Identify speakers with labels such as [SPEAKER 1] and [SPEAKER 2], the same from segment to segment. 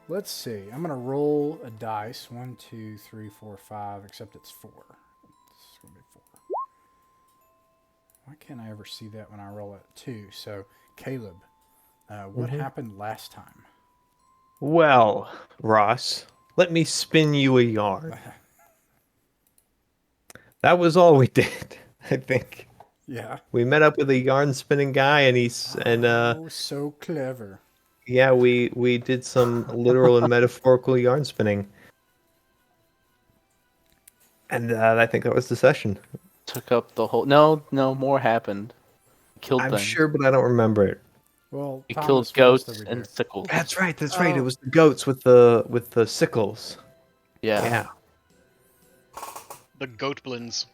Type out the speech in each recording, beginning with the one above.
[SPEAKER 1] Let's see. I'm gonna roll a dice. 1, 2, 3, 4, 5. Except it's 4. It's gonna be 4. Why can't I ever see that when I roll at 2? So, Caleb, what
[SPEAKER 2] Mhm.
[SPEAKER 1] happened last time?
[SPEAKER 2] Well, Ross, let me spin you a yarn. That was all we did, I think.
[SPEAKER 1] Yeah.
[SPEAKER 2] We met up with a yarn spinning guy, and he's and
[SPEAKER 1] Oh, so clever.
[SPEAKER 2] yeah, we did some literal and metaphorical yarn spinning, and I think that was the session.
[SPEAKER 3] Took up the whole. No, no more happened. Killed
[SPEAKER 2] I'm
[SPEAKER 3] things.
[SPEAKER 2] sure, but I don't remember it.
[SPEAKER 1] Well,
[SPEAKER 3] We
[SPEAKER 1] Thomas,
[SPEAKER 3] killed
[SPEAKER 1] what else did
[SPEAKER 3] goats
[SPEAKER 1] we do?
[SPEAKER 3] and sickles.
[SPEAKER 2] That's right. That's right. It
[SPEAKER 1] Oh,
[SPEAKER 2] was the goats with the sickles.
[SPEAKER 3] Yeah.
[SPEAKER 2] Yeah.
[SPEAKER 4] The goatblins.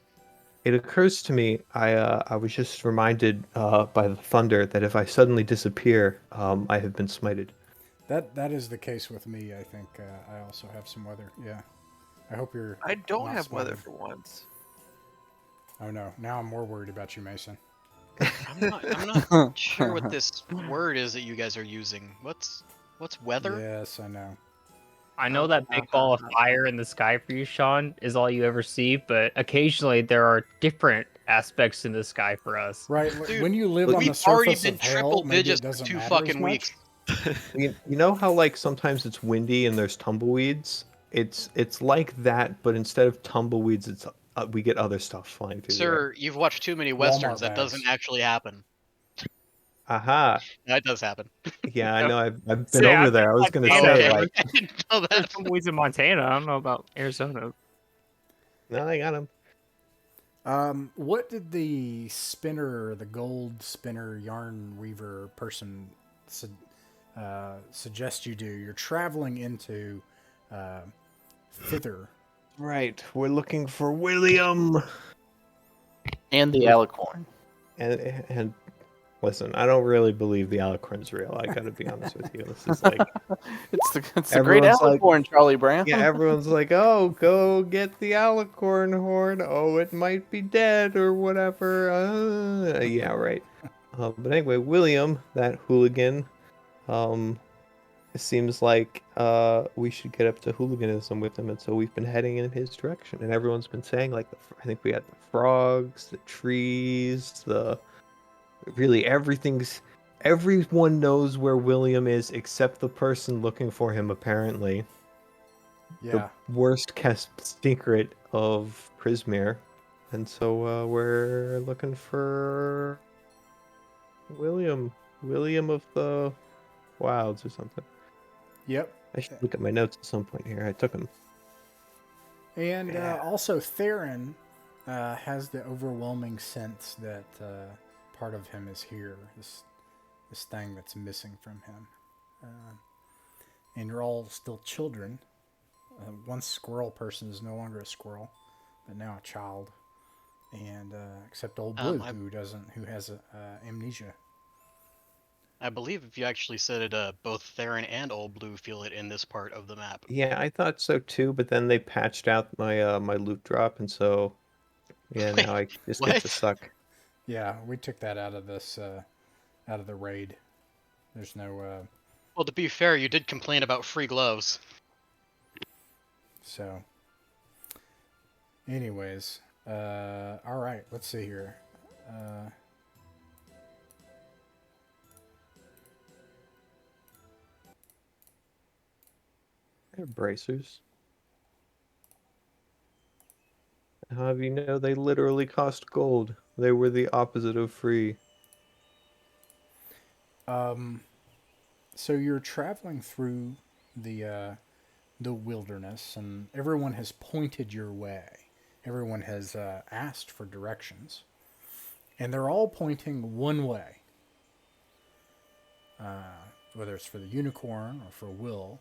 [SPEAKER 2] It occurs to me, I was just reminded by the thunder that if I suddenly disappear, I have been smited.
[SPEAKER 1] that is the case with me. I think I also have some weather. Yeah. I hope you're
[SPEAKER 5] I don't
[SPEAKER 1] not
[SPEAKER 5] have weather
[SPEAKER 1] smited.
[SPEAKER 5] for once.
[SPEAKER 1] Oh no! Now I'm more worried about you, Mason.
[SPEAKER 4] I'm not sure what this word is that you guys are using. What's weather?
[SPEAKER 1] Yes, I know.
[SPEAKER 6] I know that big ball of fire in the sky for you, Sean, is all you ever see, but occasionally there are different aspects in the sky for us.
[SPEAKER 1] Right.
[SPEAKER 4] Dude,
[SPEAKER 1] When you live on the
[SPEAKER 4] we've already
[SPEAKER 1] surface
[SPEAKER 4] been
[SPEAKER 1] of
[SPEAKER 4] triple
[SPEAKER 1] hell, maybe
[SPEAKER 4] digits
[SPEAKER 1] it
[SPEAKER 4] for
[SPEAKER 1] doesn't
[SPEAKER 4] 2
[SPEAKER 1] matter as
[SPEAKER 4] fucking
[SPEAKER 1] much.
[SPEAKER 4] weeks.
[SPEAKER 2] You know how like sometimes it's windy and there's tumbleweeds? It's like that, but instead of tumbleweeds, it's we get other stuff flying through the air.
[SPEAKER 4] Sir, you've watched too many
[SPEAKER 1] Walmart
[SPEAKER 4] westerns. That doesn't
[SPEAKER 1] bags.
[SPEAKER 4] actually happen.
[SPEAKER 2] Aha!
[SPEAKER 4] That does happen.
[SPEAKER 2] Yeah, I know. I've been
[SPEAKER 6] Say,
[SPEAKER 2] over
[SPEAKER 6] I'm
[SPEAKER 2] there. I
[SPEAKER 6] in
[SPEAKER 2] was gonna
[SPEAKER 6] Montana.
[SPEAKER 2] say
[SPEAKER 4] Okay,
[SPEAKER 2] like,
[SPEAKER 4] I didn't know
[SPEAKER 6] There's
[SPEAKER 4] that.
[SPEAKER 6] tumbleweeds in Montana. I don't know about Arizona.
[SPEAKER 2] no, I got him.
[SPEAKER 1] What did the spinner, the gold spinner, yarn weaver person suggest you do? You're traveling into Thither.
[SPEAKER 2] Right, we're looking for William.
[SPEAKER 3] And the alicorn.
[SPEAKER 2] And listen, I don't really believe the alicorn's real. I gotta be honest with you. This is like
[SPEAKER 3] It's the great
[SPEAKER 2] everyone's like,
[SPEAKER 3] alicorn, Charlie Brown.
[SPEAKER 2] yeah, everyone's like, oh, go get the alicorn horn. Oh, it might be dead or whatever. Yeah, right. But anyway, William, that hooligan, um, it seems like we should get up to hooliganism with him, and so we've been heading in his direction. And everyone's been saying like, I think we had the frogs, the trees, the really everything's. Everyone knows where William is except the person looking for him, apparently. The
[SPEAKER 1] Yeah.
[SPEAKER 2] worst kept secret of Prismere. And so we're looking for William. William of the Wilds or something.
[SPEAKER 1] Yep.
[SPEAKER 2] I should look at my notes at some point here. I took them.
[SPEAKER 1] And
[SPEAKER 2] Yeah.
[SPEAKER 1] also, Theron has the overwhelming sense that part of him is here. This thing that's missing from him. And you're all still children. One squirrel person is no longer a squirrel, but now a child. And except old Blue, who has amnesia.
[SPEAKER 4] I believe if you actually said it, both Theron and Old Blue feel it in this part of the map.
[SPEAKER 2] Yeah, I thought so too, but then they patched out my my loot drop, and so yeah,
[SPEAKER 4] Wait,
[SPEAKER 2] now I just get to
[SPEAKER 4] what?
[SPEAKER 2] suck.
[SPEAKER 1] Yeah, we took that out of this, out of the raid. There's no,
[SPEAKER 4] Well, to be fair, you did complain about free gloves.
[SPEAKER 1] so. Anyways, all right. Let's see here.
[SPEAKER 2] They're bracers. How do you know they literally cost gold? They were the opposite of free.
[SPEAKER 1] So you're traveling through the wilderness, and everyone has pointed your way. Everyone has asked for directions, and they're all pointing one way. Whether it's for the unicorn or for Will,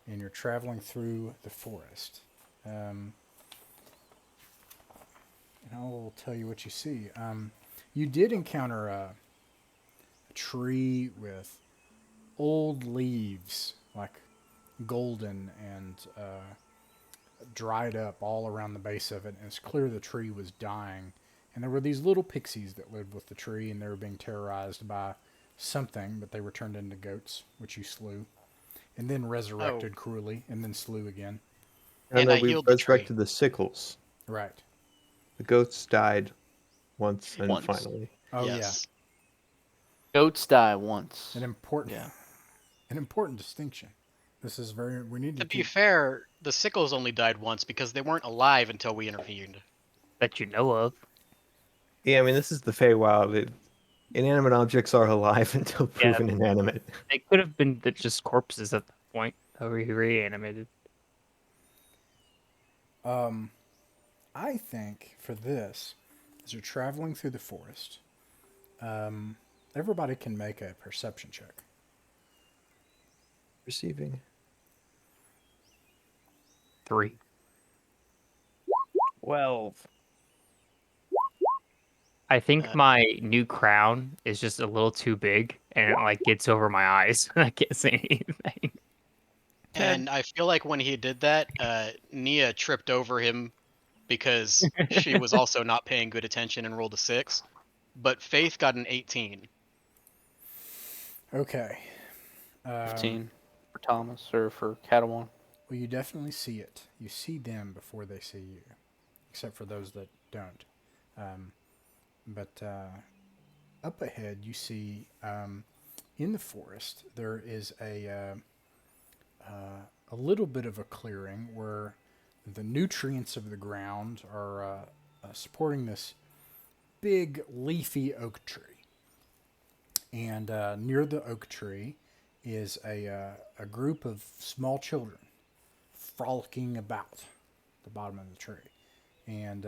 [SPEAKER 1] and you're traveling through the forest. And I'll tell you what you see. You did encounter a tree with old leaves, like golden and dried up all around the base of it, and it's clear the tree was dying. And there were these little pixies that lived with the tree, and they were being terrorized by something, but they were turned into goats, which you slew. and then resurrected cruelly, and then slew again.
[SPEAKER 4] And
[SPEAKER 2] no,
[SPEAKER 4] I
[SPEAKER 2] we
[SPEAKER 4] healed the tree.
[SPEAKER 2] resurrected the sickles.
[SPEAKER 1] Right.
[SPEAKER 2] The goats died once and
[SPEAKER 3] Once.
[SPEAKER 2] finally.
[SPEAKER 1] Oh
[SPEAKER 4] Yes.
[SPEAKER 3] Goats die once.
[SPEAKER 1] yeah,
[SPEAKER 3] Yeah.
[SPEAKER 1] an important distinction. This is very. We need to
[SPEAKER 4] To be
[SPEAKER 1] keep.
[SPEAKER 4] fair, the sickles only died once because they weren't alive until we intervened.
[SPEAKER 6] That you know of.
[SPEAKER 2] Yeah, I mean, this is the Feywild. Inanimate objects are alive until
[SPEAKER 6] Yeah.
[SPEAKER 2] proven inanimate.
[SPEAKER 6] They could have been just corpses at the point that we reanimated.
[SPEAKER 1] I think for this, as you're traveling through the forest, everybody can make a perception check.
[SPEAKER 2] Receiving.
[SPEAKER 6] 3.
[SPEAKER 2] 12.
[SPEAKER 6] I think
[SPEAKER 4] Uh,
[SPEAKER 6] my new crown is just a little too big, and it like gets over my eyes. I can't say anything.
[SPEAKER 4] And I feel like when he did that, Nia tripped over him because she was also not paying good attention and rolled a 6. But Faith got an 18.
[SPEAKER 1] Okay.
[SPEAKER 3] 15 for Thomas or for Catalan.
[SPEAKER 1] Well, you definitely see it. You see them before they see you, except for those that don't. But up ahead, you see in the forest there is a little bit of a clearing where the nutrients of the ground are supporting this big leafy oak tree. And near the oak tree is a group of small children frolicking about the bottom of the tree. And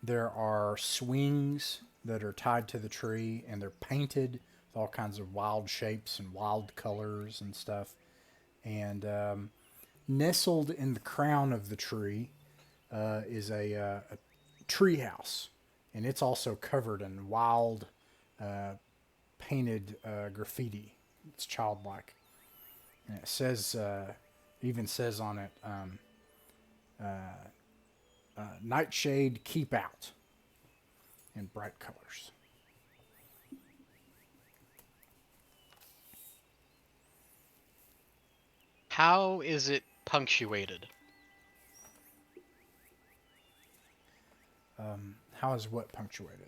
[SPEAKER 1] there are swings that are tied to the tree, and they're painted with all kinds of wild shapes and wild colors and stuff. And nestled in the crown of the tree is a tree house, and it's also covered in wild painted graffiti. It's childlike, and it says, even says on it, "Nightshade, keep out," in bright colors.
[SPEAKER 4] How is it punctuated?
[SPEAKER 1] How is what punctuated?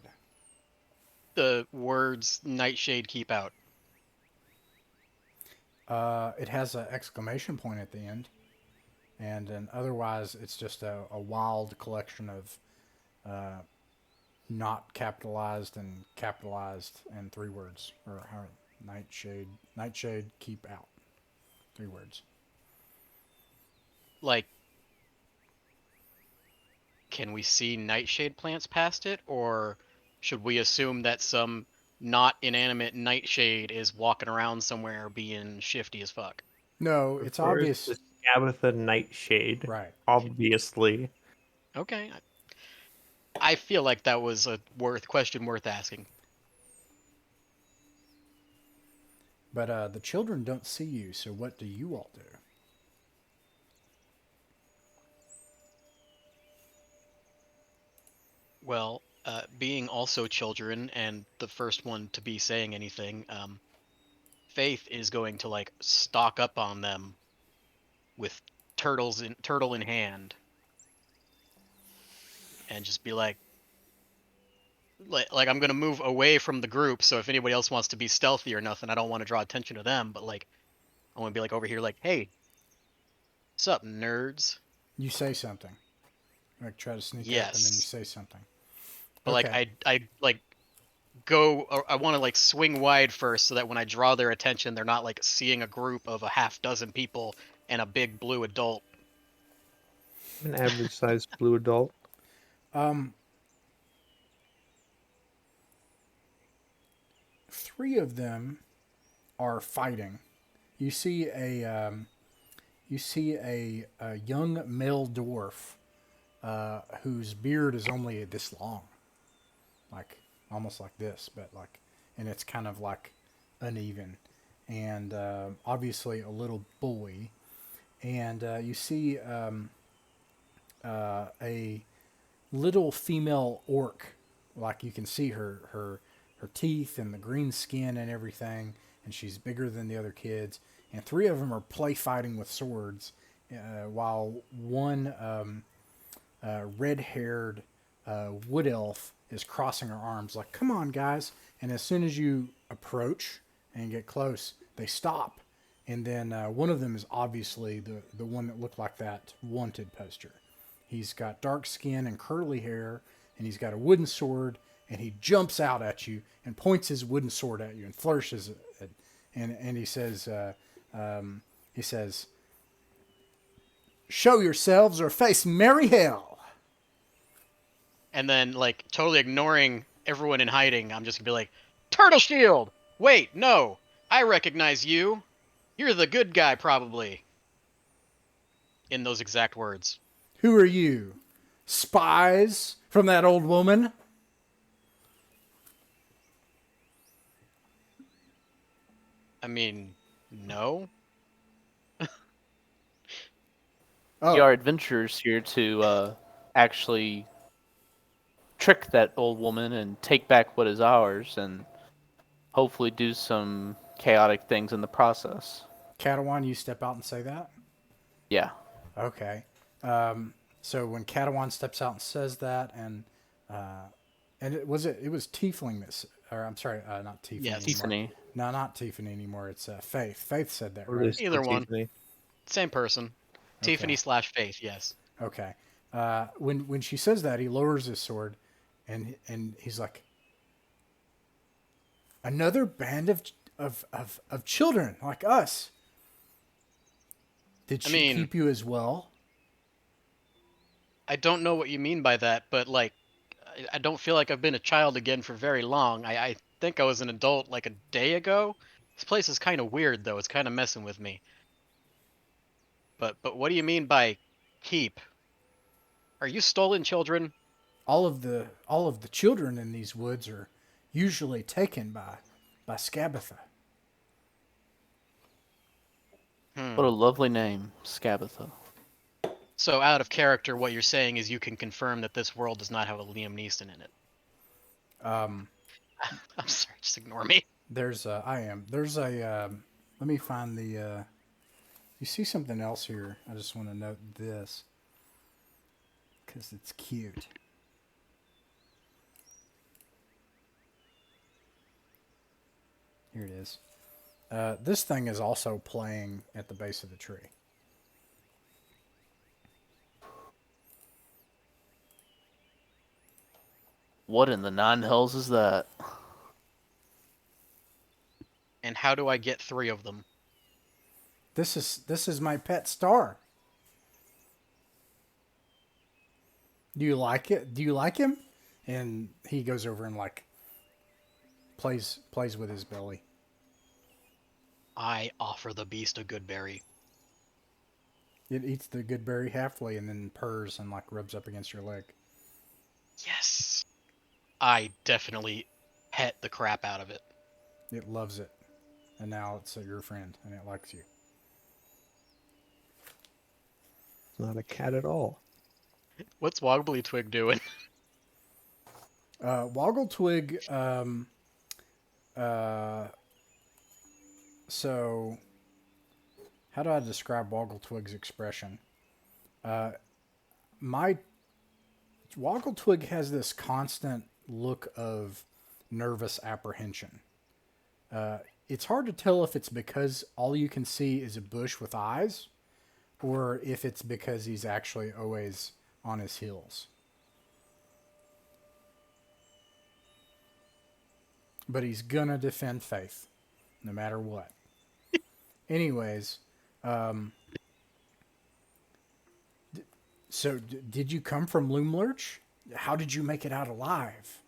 [SPEAKER 4] The words "Nightshade, keep out."
[SPEAKER 1] It has an exclamation point at the end, and then otherwise it's just a wild collection of not capitalized and capitalized and 3 words, or how nightshade, keep out, 3 words.
[SPEAKER 4] Like, can we see nightshade plants past it, or should we assume that some not inanimate nightshade is walking around somewhere being shifty as fuck?
[SPEAKER 1] No, it's obvious.
[SPEAKER 2] The Agatha Nightshade.
[SPEAKER 1] Right.
[SPEAKER 2] Obviously.
[SPEAKER 4] Okay. I feel like that was a question worth asking.
[SPEAKER 1] But the children don't see you, so what do you all do?
[SPEAKER 4] Well, being also children and the first one to be saying anything, Faith is going to like stalk up on them with turtle in hand, and just be like I'm gonna move away from the group. So if anybody else wants to be stealthy or nothing, I don't want to draw attention to them. But like, I want to be like over here, like, hey, what's up, nerds?
[SPEAKER 1] You say something. Like try to sneak up, and then you
[SPEAKER 4] Yes.
[SPEAKER 1] say something.
[SPEAKER 4] But like, I like go. Or I want to like swing wide first, so that when I draw their attention, they're not like seeing a group of a half dozen people and a big blue adult.
[SPEAKER 2] An average sized blue adult.
[SPEAKER 1] Three of them are fighting. You see a young male dwarf whose beard is only this long, like almost like this, but like, and it's kind of like uneven, and obviously a little boy. And you see a little female orc, like you can see her teeth and the green skin and everything, and she's bigger than the other kids. And 3 of them are play fighting with swords, while one red-haired wood elf is crossing her arms like, "Come on, guys!" And as soon as you approach and get close, they stop. And then one of them is obviously the one that looked like that wanted poster. He's got dark skin and curly hair, and he's got a wooden sword, and he jumps out at you and points his wooden sword at you and flourishes it. And he says, "Show yourselves or face merry hell."
[SPEAKER 4] And then, like, totally ignoring everyone in hiding, I'm just gonna be like, "Turtle Shield! Wait, no! I recognize you! You're the good guy, probably." In those exact words.
[SPEAKER 1] "Who are you? Spies from that old woman?"
[SPEAKER 4] I mean, no?
[SPEAKER 3] We are adventurers here to actually trick that old woman and take back what is ours, and hopefully do some chaotic things in the process.
[SPEAKER 1] Catalan, you step out and say that?
[SPEAKER 3] Yeah.
[SPEAKER 1] Okay. So when Catalan steps out and says that, and it was Tiefling I'm sorry, not Tiffany.
[SPEAKER 4] Yes.
[SPEAKER 1] Anymore.
[SPEAKER 3] Tiffany.
[SPEAKER 1] No, not Tiffany anymore. It's Faith. Faith said that,
[SPEAKER 2] Or
[SPEAKER 1] right?
[SPEAKER 2] is
[SPEAKER 4] Either one.
[SPEAKER 2] Tiffany?
[SPEAKER 4] Same person.
[SPEAKER 1] Okay.
[SPEAKER 4] Tiffany/Faith, yes.
[SPEAKER 1] Okay. When she says that, he lowers his sword, and he's like, "Another band of children like us. Did she keep you as well?"
[SPEAKER 4] I don't know what you mean by that, but, like, I don't feel like I've been a child again for very long. I think I was an adult, like, a day ago. This place is kind of weird, though. It's kind of messing with me. But what do you mean by keep? Are you stolen children?
[SPEAKER 1] All of the children in these woods are usually taken by Scabatha.
[SPEAKER 3] What a lovely name, Scabatha.
[SPEAKER 4] So, out of character, what you're saying is you can confirm that this world does not have a Liam Neeson in it. I'm sorry, just ignore me.
[SPEAKER 1] There's a let me find the you see something else here. I just want to note this because it's cute. Here it is. This thing is also playing at the base of the tree.
[SPEAKER 3] What in the 9 hells is that?
[SPEAKER 4] And how do I get 3 of them?
[SPEAKER 1] This is my pet star. Do you like it? Do you like him? And he goes over and like plays with his belly.
[SPEAKER 4] I offer the beast a good berry.
[SPEAKER 1] It eats the good berry halfway and then purrs and like rubs up against your leg.
[SPEAKER 4] Yes. I definitely pet the crap out of it.
[SPEAKER 1] It loves it. And now it's your friend and it likes you.
[SPEAKER 2] It's not a cat at all.
[SPEAKER 4] What's Wobbly Twig doing?
[SPEAKER 1] Woggle Twig, so how do I describe Woggle Twig's expression? My Woggle Twig has this constant look of nervous apprehension. It's hard to tell if it's because all you can see is a bush with eyes, or if it's because he's actually always on his heels. But he's gonna defend Faith, no matter what. Anyways, so did you come from Loomlurch? How did you make it out alive?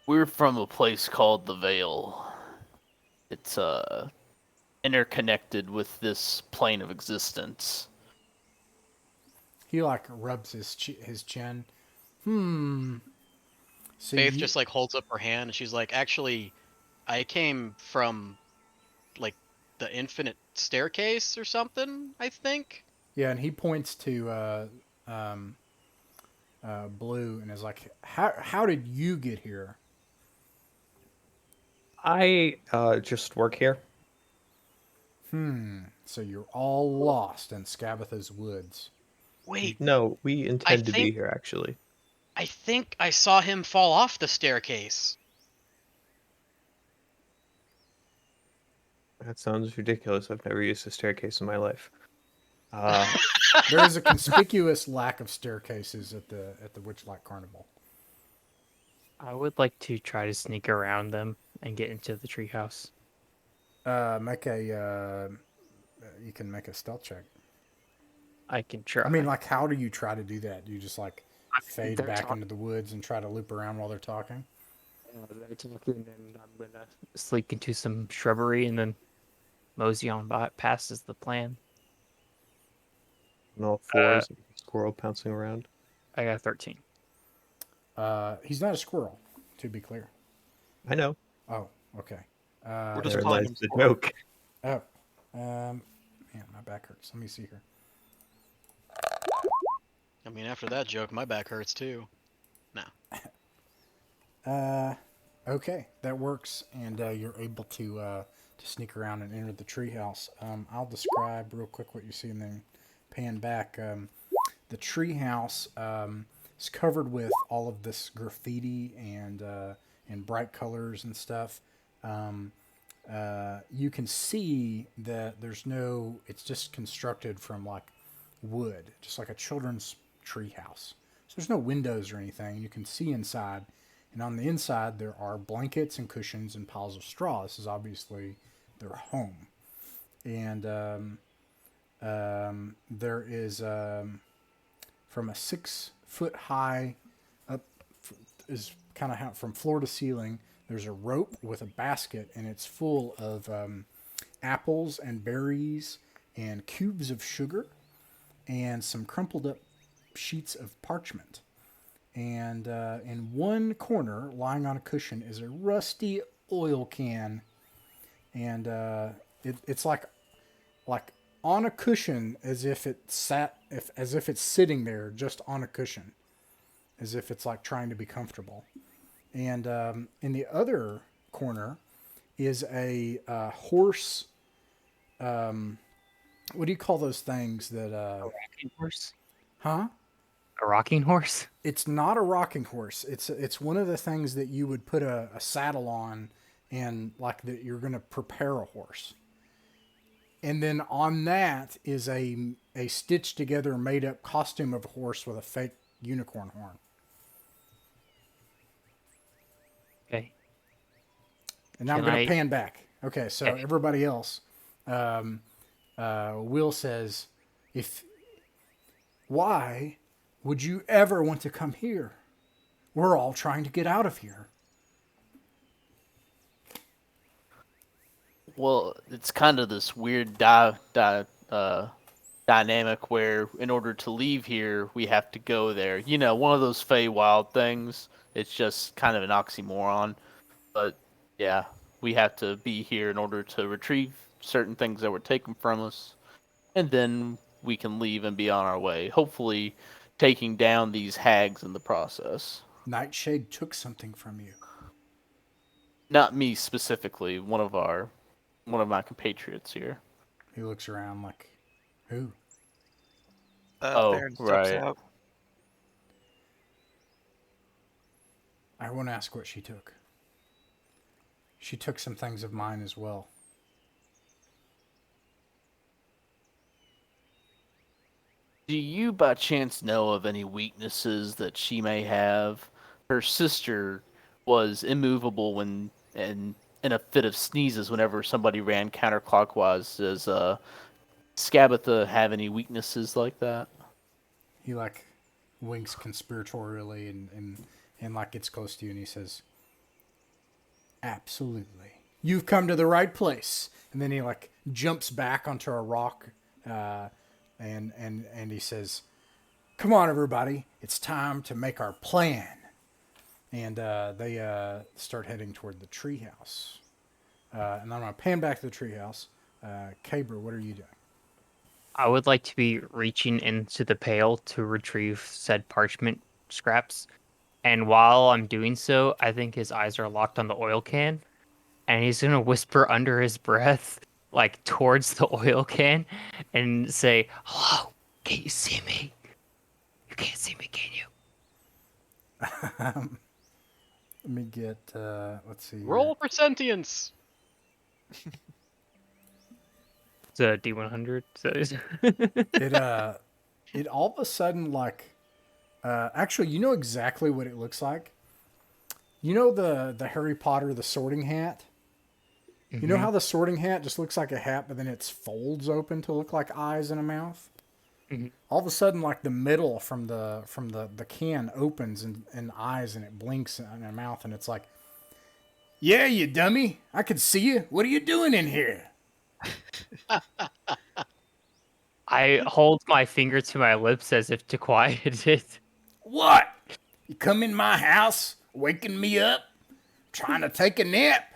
[SPEAKER 3] We're from a place called the Vale. It's interconnected with this plane of existence.
[SPEAKER 1] He like rubs his chin. So
[SPEAKER 4] Faith just like holds up her hand and she's like, actually, I came from like the infinite staircase or something, I think.
[SPEAKER 1] Yeah, and he points to Blue and is like, how did you get here?
[SPEAKER 2] I just work here.
[SPEAKER 1] So you're all lost in Scabatha's woods.
[SPEAKER 4] Wait,
[SPEAKER 2] No, we
[SPEAKER 4] I
[SPEAKER 2] intend to be
[SPEAKER 4] think
[SPEAKER 2] here, actually.
[SPEAKER 4] I think I saw him fall off the staircase.
[SPEAKER 2] That sounds ridiculous. I've never used a staircase in my life. Uh,
[SPEAKER 1] There is a conspicuous lack of staircases at the Witchlight Carnival.
[SPEAKER 6] I would like to try to sneak around them and get into the treehouse.
[SPEAKER 1] You can make a stealth check.
[SPEAKER 6] I can try.
[SPEAKER 1] I mean, like, how do you try to do that? Do you just like fade
[SPEAKER 6] They're
[SPEAKER 1] back
[SPEAKER 6] talk-
[SPEAKER 1] into the woods and try to loop around while they're talking?
[SPEAKER 6] They're talking, and I'm gonna sneak into some shrubbery and then mosey on past is the plan.
[SPEAKER 2] on all fours, like a squirrel pouncing around.
[SPEAKER 6] I got 13.
[SPEAKER 1] He's not a squirrel, to be clear.
[SPEAKER 2] I know.
[SPEAKER 1] Oh, okay.
[SPEAKER 4] We're just
[SPEAKER 2] There
[SPEAKER 4] calling
[SPEAKER 2] lies
[SPEAKER 4] him
[SPEAKER 2] the
[SPEAKER 4] squirrel.
[SPEAKER 2] joke.
[SPEAKER 1] Oh, man, my back hurts. Let me see here.
[SPEAKER 4] I mean, after that joke, my back hurts too.
[SPEAKER 1] Okay, that works, and you're able to sneak around and enter the treehouse. I'll describe real quick what you see, and then pan back. The treehouse is covered with all of this graffiti and bright colors and stuff. You can see that there's no. It's just constructed from like wood, just like a children's treehouse. So there's no windows or anything. You can see inside. And on the inside, there are blankets and cushions and piles of straw. This is obviously their home. And there is, from a 6 foot high up, is kind of how, from floor to ceiling, there's a rope with a basket, and it's full of apples and berries and cubes of sugar and some crumpled up sheets of parchment. And in one corner, lying on a cushion, is a rusty oil can, and it's like on a cushion, as if it's sitting there just on a cushion, as if it's like trying to be comfortable. And in the other corner is a horse. What do you call those things that?
[SPEAKER 6] Rocking horse?
[SPEAKER 1] Huh?
[SPEAKER 6] A rocking horse?
[SPEAKER 1] It's not a rocking horse. It's one of the things that you would put a saddle on, and like that you're going to prepare a horse. And then on that is a stitched together, made up costume of a horse with a fake unicorn horn.
[SPEAKER 6] Okay.
[SPEAKER 1] And now I'm
[SPEAKER 6] Can
[SPEAKER 1] going to
[SPEAKER 6] I-
[SPEAKER 1] pan back. Okay, so
[SPEAKER 6] Okay.
[SPEAKER 1] everybody else, Will says, why would you ever want to come here? We're all trying to get out of here.
[SPEAKER 3] Well, it's kind of this weird dynamic where, in order to leave here, we have to go there. You know, one of those Feywild things. It's just kind of an oxymoron. But yeah, we have to be here in order to retrieve certain things that were taken from us, and then we can leave and be on our way. Hopefully, taking down these hags in the process.
[SPEAKER 1] Nightshade took something from you.
[SPEAKER 3] Not me specifically. One of my compatriots here.
[SPEAKER 1] He looks around like, who?
[SPEAKER 3] Oh,
[SPEAKER 5] Theron steps
[SPEAKER 3] right.
[SPEAKER 5] out.
[SPEAKER 1] I won't ask what she took. She took some things of mine as well.
[SPEAKER 3] Do you by chance know of any weaknesses that she may have? Her sister was immovable when in a fit of sneezes whenever somebody ran counterclockwise. Does Scabatha have any weaknesses like that?
[SPEAKER 1] He like winks conspiratorially and like gets close to you and he says, absolutely. You've come to the right place. And then he like jumps back onto a rock and he says, come on, everybody. It's time to make our plan. And they start heading toward the treehouse. And I'm going to pan back to the treehouse. Cabra, what are you doing?
[SPEAKER 6] I would like to be reaching into the pail to retrieve said parchment scraps. And while I'm doing so, I think his eyes are locked on the oil can. and he's gonna whisper under his breath, like towards the oil can, and say, "Hello, can you see me? You can't see me, can you?"
[SPEAKER 1] Let me get. Let's see. Here.
[SPEAKER 4] Roll for sentience.
[SPEAKER 6] It's a D100. So
[SPEAKER 1] It all of a sudden like. Actually, you know exactly what it looks like. You know the Harry Potter the Sorting Hat. You know how the Sorting Hat just looks like a hat, but then it folds open to look like eyes and a mouth. All of a sudden, like the middle from the can opens and eyes, and it blinks in a mouth, and it's like, "Yeah, you dummy! I can see you. What are you doing in here?"
[SPEAKER 6] I hold my finger to my lips as if to quiet it.
[SPEAKER 1] What? You come in my house, waking me up, trying to take a nap?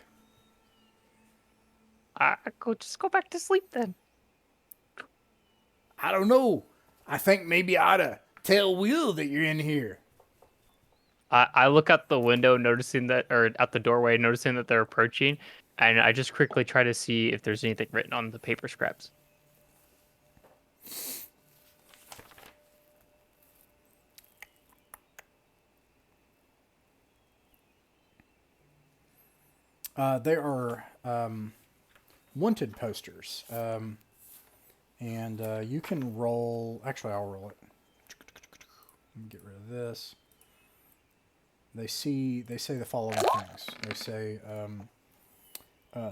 [SPEAKER 6] Just go back to sleep then.
[SPEAKER 1] I don't know. I think maybe I ought to tell Will that you're in here.
[SPEAKER 6] I look out the window, or out the doorway, noticing that they're approaching, and I just quickly try to see if there's anything written on the paper scraps.
[SPEAKER 1] They are wanted posters. And you can roll. Actually, I'll roll it. Let me get rid of this. They say the following things. They say,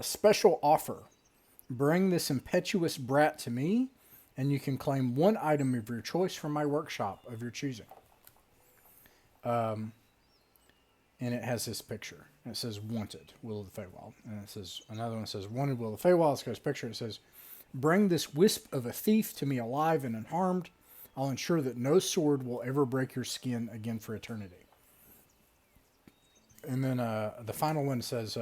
[SPEAKER 1] special offer. Bring this impetuous brat to me, and you can claim one item of your choice from my workshop of your choosing. And it has this picture. And it says, wanted, Will of the Feywild. And it says, another one says, wanted, Will of the Feywild. It's got this picture. It says, bring this wisp of a thief to me alive and unharmed. I'll ensure that no sword will ever break your skin again for eternity. And then the final one says,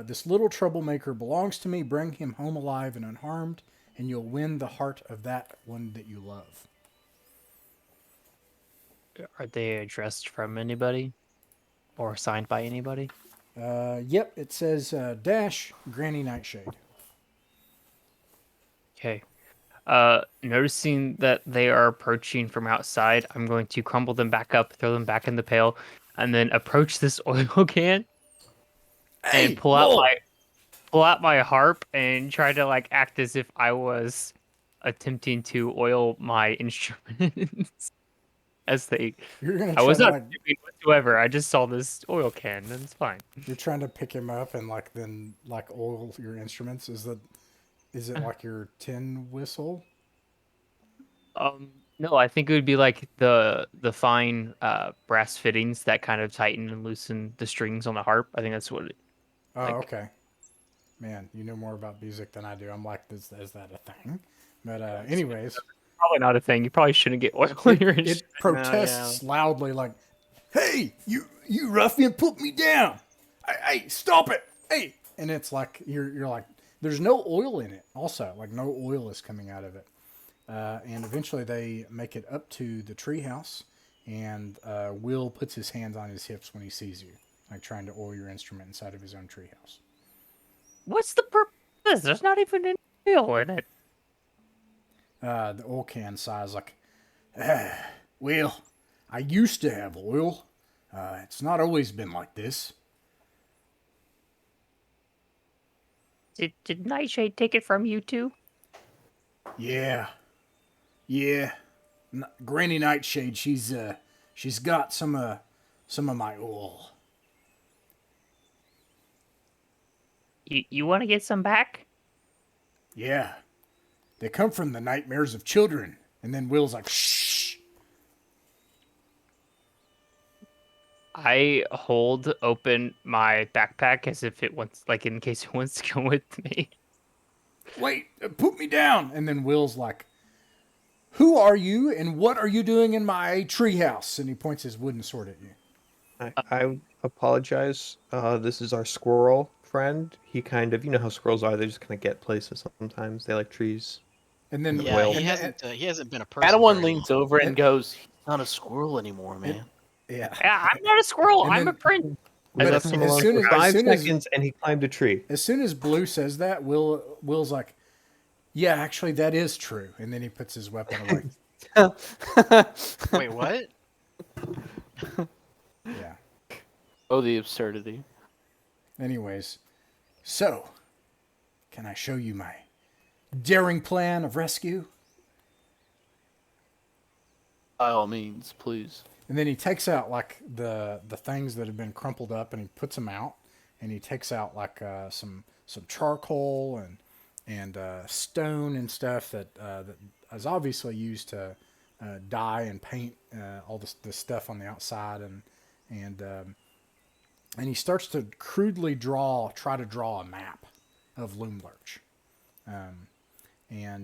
[SPEAKER 1] this little troublemaker belongs to me. Bring him home alive and unharmed, and you'll win the heart of that one that you love.
[SPEAKER 6] Are they addressed from anybody? Or signed by anybody?
[SPEAKER 1] Yep, it says Dash Granny Nightshade.
[SPEAKER 6] Okay. Noticing that they are approaching from outside, I'm going to crumble them back up, throw them back in the pail, and then approach this oil can and pull out my harp and try to like act as if I was attempting to oil my instruments. As they, I was not doing whatsoever. I just saw this oil can, and it's fine.
[SPEAKER 1] You're trying to pick him up and then oil your instruments. Is it like your tin whistle?
[SPEAKER 6] No, I think it would be like the fine brass fittings that kind of tighten and loosen the strings on the harp. I think that's what it.
[SPEAKER 1] Oh, okay. Man, you know more about music than I do. I'm like, is that a thing? But anyways.
[SPEAKER 6] Probably not a thing. You probably shouldn't get oil in your instruments.
[SPEAKER 1] It protests loudly like, "Hey, you ruffian, put me down! Hey, stop it! Hey!" And it's like you're like, there's no oil in it. Also, like no oil is coming out of it. And eventually they make it up to the treehouse, and Will puts his hands on his hips when he sees you, like trying to oil your instrument inside of his own treehouse.
[SPEAKER 6] What's the purpose? There's not even any oil in it.
[SPEAKER 1] The oil can sighs like, well, I used to have oil. It's not always been like this.
[SPEAKER 6] Did Nightshade take it from you too?
[SPEAKER 1] Yeah. Granny Nightshade, she's got some of my oil.
[SPEAKER 6] You want to get some back?
[SPEAKER 1] Yeah. They come from the nightmares of children. And then Will's like, shh.
[SPEAKER 6] I hold open my backpack as if it wants, like in case it wants to go with me.
[SPEAKER 1] Wait, put me down. And then Will's like, who are you and what are you doing in my treehouse? And he points his wooden sword at you.
[SPEAKER 2] I apologize. This is our squirrel friend. He kind of, you know how squirrels are. They just kind of get places sometimes. They like trees.
[SPEAKER 1] And then
[SPEAKER 4] he hasn't been a person.
[SPEAKER 3] Padawan leans over and goes, "He's not a squirrel anymore, man."
[SPEAKER 1] Yeah.
[SPEAKER 6] I'm not a squirrel. I'm a prince.
[SPEAKER 2] We
[SPEAKER 1] But
[SPEAKER 2] left him
[SPEAKER 1] as
[SPEAKER 2] alone
[SPEAKER 1] soon
[SPEAKER 2] for
[SPEAKER 1] as-
[SPEAKER 2] 5
[SPEAKER 1] as soon as-
[SPEAKER 2] seconds, and he climbed a tree.
[SPEAKER 1] As soon as Blue says that, Will's like, "Yeah, actually, that is true." And then he puts his weapon away.
[SPEAKER 4] Wait, what?
[SPEAKER 1] Yeah.
[SPEAKER 3] Oh, the absurdity.
[SPEAKER 1] Anyways, so can I show you my daring plan of rescue?
[SPEAKER 3] By all means, please.
[SPEAKER 1] And then he takes out like the things that have been crumpled up, and he puts them out. And he takes out like some charcoal and stone and stuff that is obviously used to dye and paint all the stuff on the outside, and he starts to crudely try to draw a map of Loomlurch, and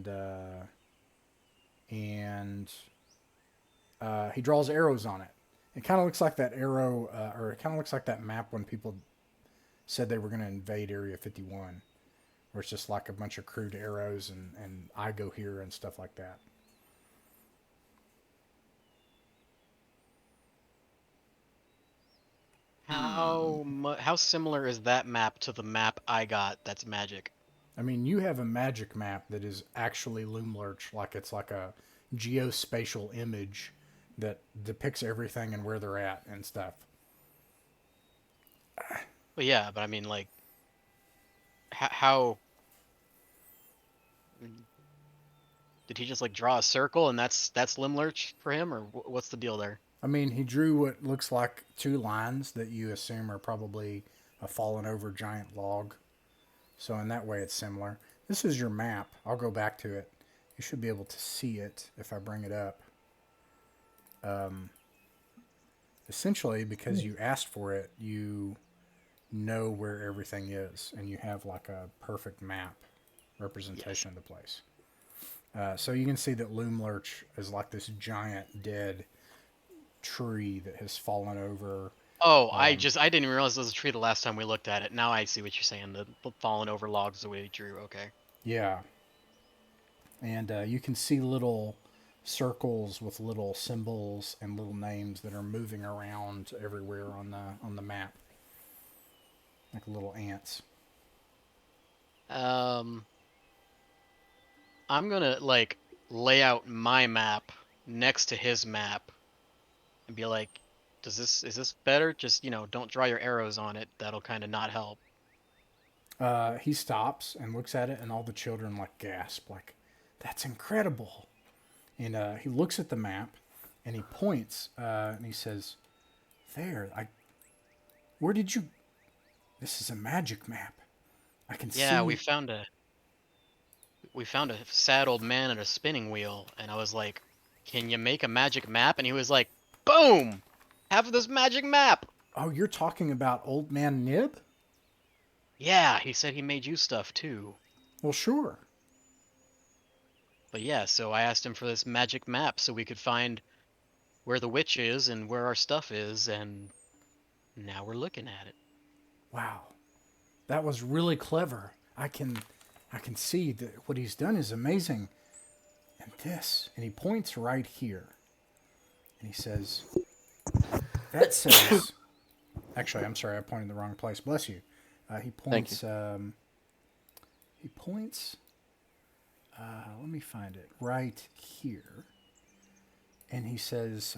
[SPEAKER 1] he draws arrows on it. It kind of looks like that arrow, or it kind of looks like that map when people said they were going to invade Area 51, where it's just like a bunch of crude arrows and I go here and stuff like that.
[SPEAKER 4] How similar is that map to the map I got that's magic?
[SPEAKER 1] I mean, you have a magic map that is actually Loomlurch, like it's like a geospatial image that depicts everything and where they're at and stuff.
[SPEAKER 4] Well, yeah, but I mean, like, how did he just like draw a circle and that's Limlurch for him, or what's the deal there?
[SPEAKER 1] I mean, he drew what looks like two lines that you assume are probably a fallen over giant log. So in that way, it's similar. This is your map. I'll go back to it. You should be able to see it if I bring it up. Essentially, because you asked for it, you know where everything is, and you have like a perfect map representation of the place. So you can see that Loomlurch is like this giant dead tree that has fallen over.
[SPEAKER 4] Oh, I didn't even realize it was a tree the last time we looked at it. Now I see what you're saying. The fallen over logs the way we drew. Okay.
[SPEAKER 1] Yeah. And you can see little circles with little symbols and little names that are moving around everywhere on the map, like little ants.
[SPEAKER 4] I'm gonna like lay out my map next to his map and be like, is this better? Just, don't draw your arrows on it. That'll kind of not help.
[SPEAKER 1] He stops and looks at it, and all the children like gasp, like, "That's incredible!" And he looks at the map, and he points, and he says, "There, where did you? This is a magic map. I can see."
[SPEAKER 4] Yeah, we found a sad old man at a spinning wheel, and I was like, "Can you make a magic map?" And he was like, "Boom! Have this magic map."
[SPEAKER 1] Oh, you're talking about Old Man Nib?
[SPEAKER 4] Yeah, he said he made you stuff too.
[SPEAKER 1] Well, sure.
[SPEAKER 4] But yeah, so I asked him for this magic map so we could find where the witch is and where our stuff is, and now we're looking at it.
[SPEAKER 1] Wow, that was really clever. I can see that what he's done is amazing. And this, and he points right here, and he says, "That says." Actually, I'm sorry, I pointed in the wrong place. Bless you. He points. He points. Let me find it right here. And he says,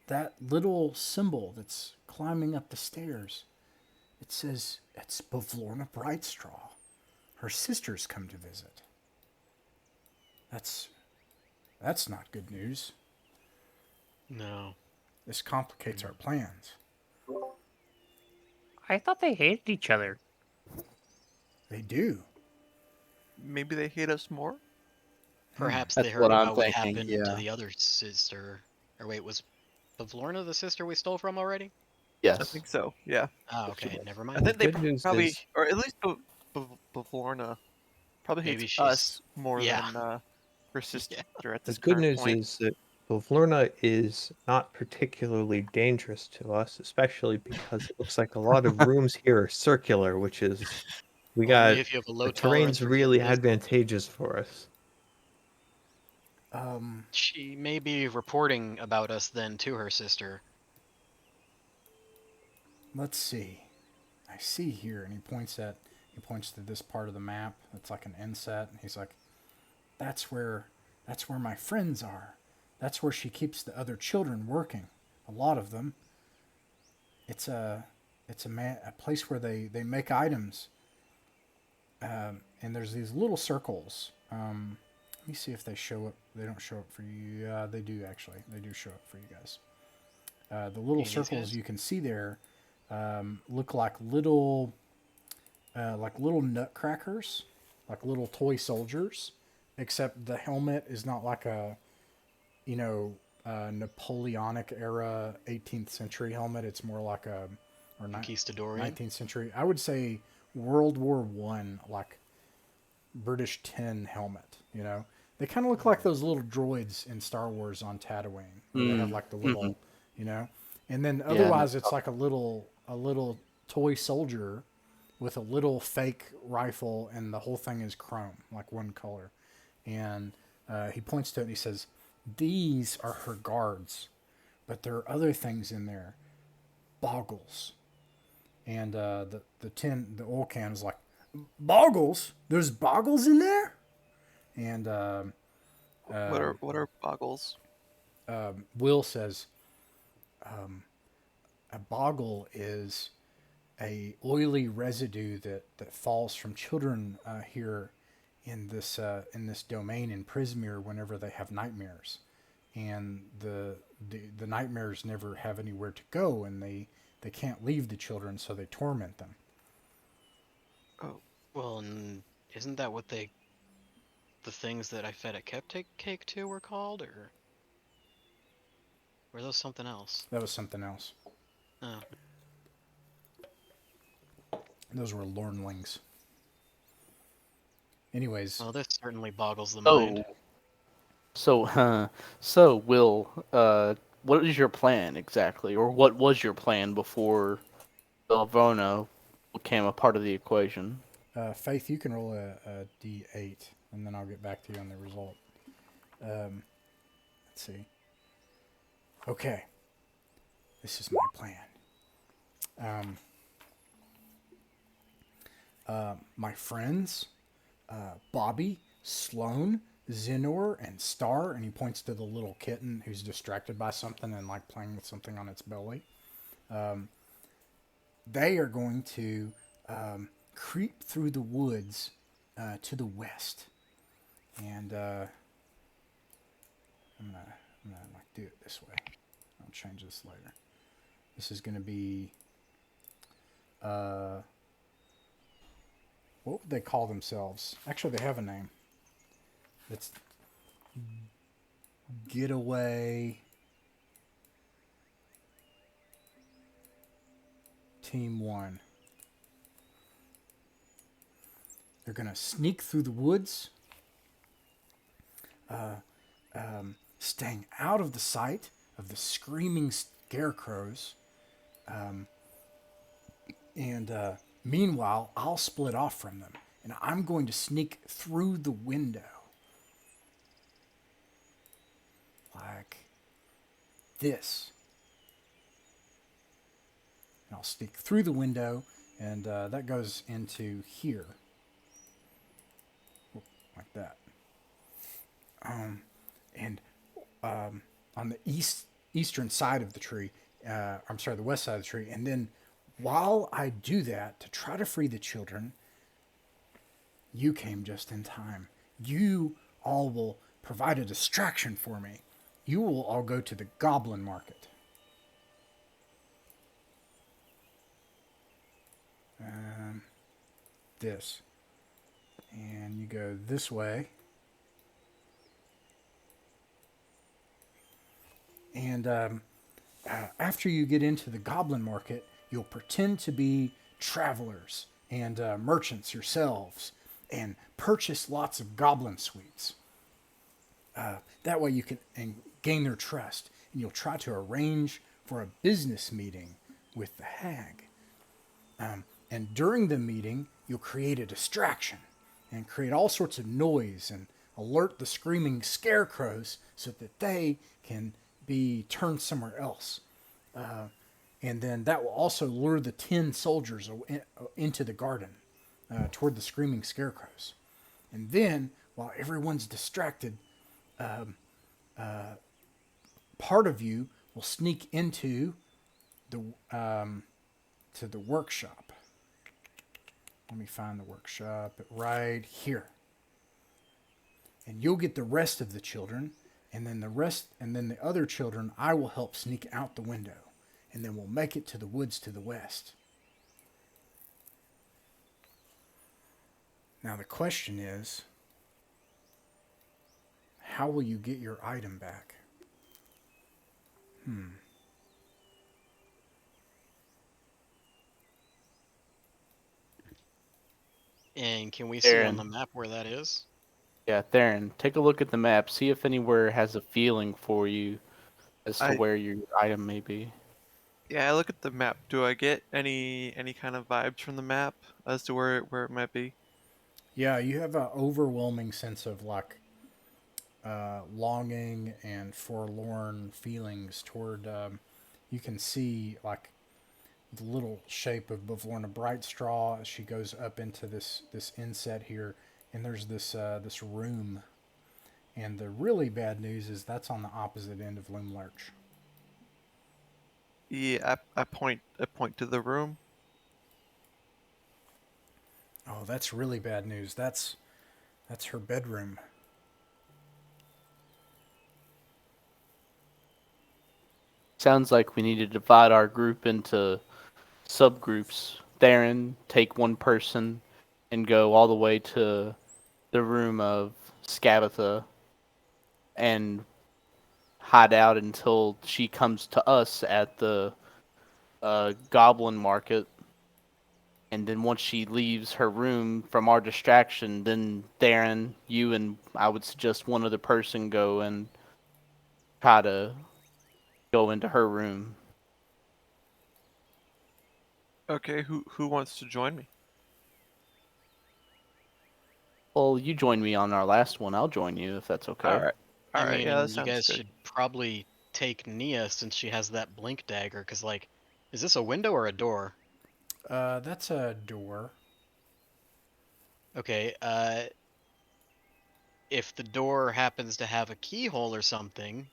[SPEAKER 1] that little symbol that's climbing up the stairs, it says it's Bavlorna Brightstraw. Her sisters come to visit. That's not good news.
[SPEAKER 4] No.
[SPEAKER 1] This complicates our plans.
[SPEAKER 6] I thought they hated each other.
[SPEAKER 1] They do.
[SPEAKER 5] Maybe they hate us more?
[SPEAKER 4] Perhaps
[SPEAKER 7] That's
[SPEAKER 4] they heard
[SPEAKER 7] what I'm
[SPEAKER 4] about what
[SPEAKER 7] thinking,
[SPEAKER 4] happened
[SPEAKER 7] yeah.
[SPEAKER 4] to the other sister. Or wait, was Bavlorna the sister we stole from already?
[SPEAKER 7] Yes.
[SPEAKER 5] I think so, yeah.
[SPEAKER 4] Oh, okay, never
[SPEAKER 5] I
[SPEAKER 4] mind.
[SPEAKER 5] think they
[SPEAKER 2] good news
[SPEAKER 5] probably,
[SPEAKER 2] is-
[SPEAKER 5] or at least Bavlorna probably
[SPEAKER 4] Maybe
[SPEAKER 5] hates
[SPEAKER 4] she's-
[SPEAKER 5] us more
[SPEAKER 4] yeah.
[SPEAKER 5] than her sister at
[SPEAKER 2] The
[SPEAKER 5] this
[SPEAKER 2] good
[SPEAKER 5] current
[SPEAKER 2] news
[SPEAKER 5] point.
[SPEAKER 2] is that Bavlorna is not particularly dangerous to us, especially because it looks like a lot of rooms here are circular, which is we
[SPEAKER 4] Only
[SPEAKER 2] got
[SPEAKER 4] if you have a low
[SPEAKER 2] the
[SPEAKER 4] tolerance
[SPEAKER 2] terrain's
[SPEAKER 4] for
[SPEAKER 2] really
[SPEAKER 4] poison.
[SPEAKER 2] advantageous for us.
[SPEAKER 4] She may be reporting about us then to her sister.
[SPEAKER 1] let's see. I see here, and he points to this part of the map. It's like an inset, and he's like, that's where my friends are. That's where she keeps the other children working. A lot of them. It's a place where they make items. And there's these little circles. Let me see if they show up. They don't show up for you. They do actually. They do show up for you guys. The little circles you can see there look like little nutcrackers, like little toy soldiers, except the helmet is not like a, Napoleonic era 18th century helmet. It's more like a
[SPEAKER 4] Conquistadorian.
[SPEAKER 1] 19th century. I would say World War One, like British tin helmet. They kind of look like those little droids in Star Wars on Tatooine. Where they have like the little, and then otherwise it's like a little toy soldier with a little fake rifle, and the whole thing is chrome, like one color. And he points to it and he says, "These are her guards, but there are other things in there, boggles." And the oil can is like, "Boggles? There's boggles in there?" And
[SPEAKER 5] what are boggles?
[SPEAKER 1] Will says, a boggle is a oily residue that falls from children here in this domain in Prismere whenever they have nightmares, and the nightmares never have anywhere to go, and they can't leave the children, so they torment them.
[SPEAKER 5] Oh,
[SPEAKER 4] Well, isn't that what the things that I fed a cupcake to were called, or were those something else?
[SPEAKER 1] That was something else.
[SPEAKER 4] Oh.
[SPEAKER 1] Those were lornlings. Anyways,
[SPEAKER 4] Well, this certainly boggles the mind.
[SPEAKER 3] So Will, what is your plan exactly, or what was your plan before Belverno became a part of the equation?
[SPEAKER 1] Faith, you can roll a D8, and then I'll get back to you on the result. Let's see. Okay. This is my plan. My friends, Bobby, Sloan, Zenor, and Star, and he points to the little kitten who's distracted by something and like playing with something on its belly. They are going to creep through the woods to the west, and I'm gonna like do it this way. I'll change this later. This is gonna be what would they call themselves? Actually, they have a name. It's Getaway Team 1. They're going to sneak through the woods, staying out of the sight of the screaming scarecrows. Meanwhile, I'll split off from them, and I'm going to sneak through the window. Like this. And I'll sneak through the window, and that goes into here. Like that. On the eastern side of the tree, the west side of the tree, and then while I do that, to try to free the children, you came just in time. You all will provide a distraction for me. You will all go to the goblin market. This. And you go this way. And after you get into the goblin market, you'll pretend to be travelers and merchants yourselves and purchase lots of goblin sweets. That way you can gain their trust, and you'll try to arrange for a business meeting with the hag. And during the meeting, you'll create a distraction and create all sorts of noise and alert the screaming scarecrows so that they can be turned somewhere else. And then that will also lure the 10 soldiers into the garden toward the screaming scarecrows. And then, while everyone's distracted, part of you will sneak into the to the workshop. Let me find the workshop right here. And you'll get the rest of the children, and then the other children I will help sneak out the window. And then we'll make it to the woods to the west. Now the question is, how will you get your item back?
[SPEAKER 4] And can we see on the map where that is?
[SPEAKER 3] Yeah, Theron, take a look at the map. See if anywhere has a feeling for you as to where your item may be.
[SPEAKER 5] Yeah, I look at the map. Do I get any kind of vibes from the map as to where it might be?
[SPEAKER 1] Yeah, you have an overwhelming sense of like longing and forlorn feelings toward. You can see like the little shape of Bavlorna Brightstraw as she goes up into this inset here, and there's this room. And the really bad news is that's on the opposite end of Loomlarch.
[SPEAKER 5] Yeah, I point to the room.
[SPEAKER 1] Oh, that's really bad news. That's her bedroom.
[SPEAKER 3] Sounds like we need to divide our group into subgroups. Theron, take one person and go all the way to the room of Scabatha and hide out until she comes to us at the goblin market. And then once she leaves her room from our distraction, then Theron, you and I would suggest one other person go and try to go into her room.
[SPEAKER 5] Okay, who wants to join me?
[SPEAKER 3] Well, you joined me on our last one. I'll join you if that's okay.
[SPEAKER 5] All right.
[SPEAKER 4] I
[SPEAKER 5] Yeah,
[SPEAKER 4] mean,
[SPEAKER 5] that
[SPEAKER 4] you
[SPEAKER 5] sounds
[SPEAKER 4] guys
[SPEAKER 5] good.
[SPEAKER 4] should probably take Nia since she has that blink dagger, because, like, is this a window or a door?
[SPEAKER 1] That's a door.
[SPEAKER 4] Okay, if the door happens to have a keyhole or something,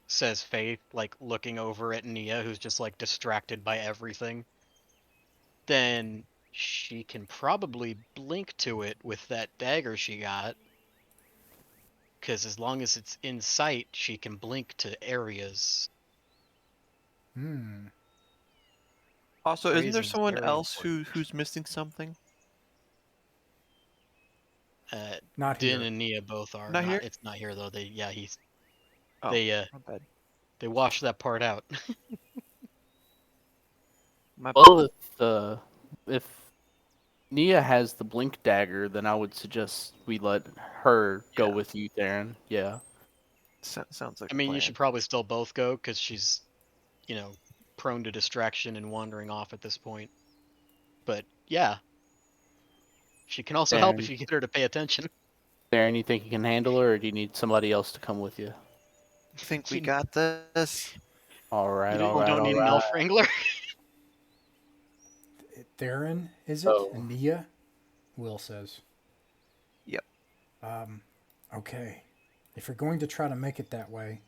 [SPEAKER 4] says Faith, like, looking over at Nia, who's just, like, distracted by everything, then she can probably blink to it with that dagger she got. Because as long as it's in sight, she can blink to areas.
[SPEAKER 5] Also, isn't there
[SPEAKER 4] Phrasing's
[SPEAKER 5] someone
[SPEAKER 4] very
[SPEAKER 5] else
[SPEAKER 4] important.
[SPEAKER 5] who's missing something?
[SPEAKER 1] Not
[SPEAKER 4] Din
[SPEAKER 1] here.
[SPEAKER 4] and Nia both are
[SPEAKER 5] Not here?
[SPEAKER 4] not. It's not here though. He's
[SPEAKER 5] Oh,
[SPEAKER 4] they
[SPEAKER 5] my bad.
[SPEAKER 4] they washed that part out.
[SPEAKER 5] My
[SPEAKER 3] Well, if Nia has the blink dagger, then I would suggest we let her go
[SPEAKER 5] Yeah.
[SPEAKER 3] with you, Theron. Yeah.
[SPEAKER 5] Sounds like
[SPEAKER 4] I
[SPEAKER 5] a
[SPEAKER 4] mean, you
[SPEAKER 5] plan.
[SPEAKER 4] should probably still both go because she's, prone to distraction and wandering off at this point. But yeah, she can also help if
[SPEAKER 3] Theron,
[SPEAKER 4] you get her to pay attention.
[SPEAKER 3] Theron, you think you can handle her, or do you need somebody else to come with you?
[SPEAKER 5] I think we
[SPEAKER 4] You,
[SPEAKER 5] got this.
[SPEAKER 3] All right, all
[SPEAKER 4] you
[SPEAKER 3] right,
[SPEAKER 4] don't
[SPEAKER 3] all
[SPEAKER 4] need an
[SPEAKER 3] right.
[SPEAKER 4] elf wrangler.
[SPEAKER 1] Theron, is it?
[SPEAKER 3] So,
[SPEAKER 1] And Nia? Will says.
[SPEAKER 5] Yep.
[SPEAKER 1] Okay. If you're going to try to make it that way,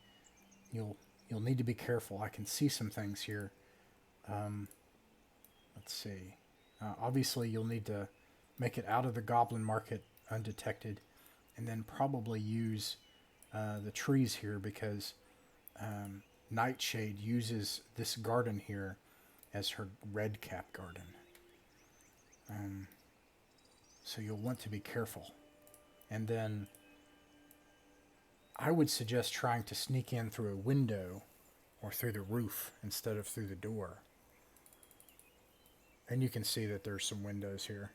[SPEAKER 1] you'll need to be careful. I can see some things here. Let's see. Obviously, you'll need to make it out of the goblin market undetected, and then probably use the trees here because Nightshade uses this garden here as her red cap garden. So you'll want to be careful. And then I would suggest trying to sneak in through a window or through the roof instead of through the door. And you can see that there's some windows here.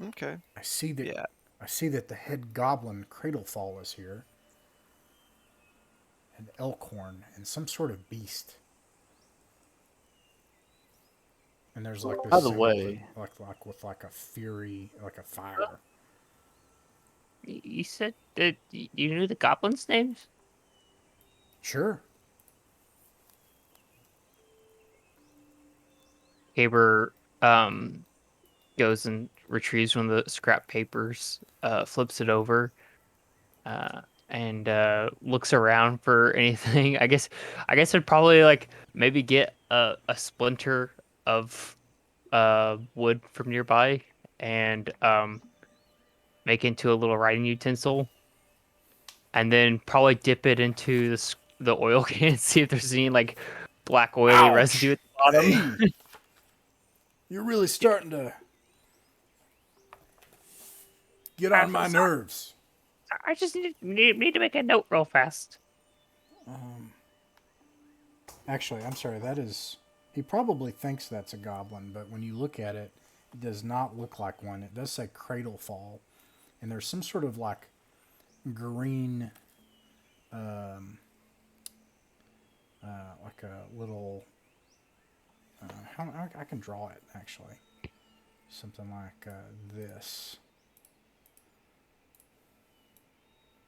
[SPEAKER 5] Okay.
[SPEAKER 1] I see that
[SPEAKER 5] Yeah.
[SPEAKER 1] I see that the head goblin Cradlefall is here. An elkhorn and some sort of beast. And there's like this
[SPEAKER 3] by the
[SPEAKER 1] symbol
[SPEAKER 3] way,
[SPEAKER 1] that, like with like a fury, like a fire.
[SPEAKER 6] You said that you knew the goblins' names?
[SPEAKER 1] Sure.
[SPEAKER 6] Caber goes and retrieves one of the scrap papers, flips it over, and looks around for anything. I guess I'd probably like maybe get a splinter of wood from nearby and make into a little writing utensil, and then probably dip it into the oil can, see if there's any like black oily residue
[SPEAKER 1] Ouch!
[SPEAKER 6] at the bottom.
[SPEAKER 1] Hey! You're really starting to get on my nerves.
[SPEAKER 6] I just need to make a note real fast.
[SPEAKER 1] Actually, I'm sorry, that is... He probably thinks that's a goblin, but when you look at it, it does not look like one. It does say Cradle Fall, and there's some sort of like green, like a little... I can draw it, actually. Something like this.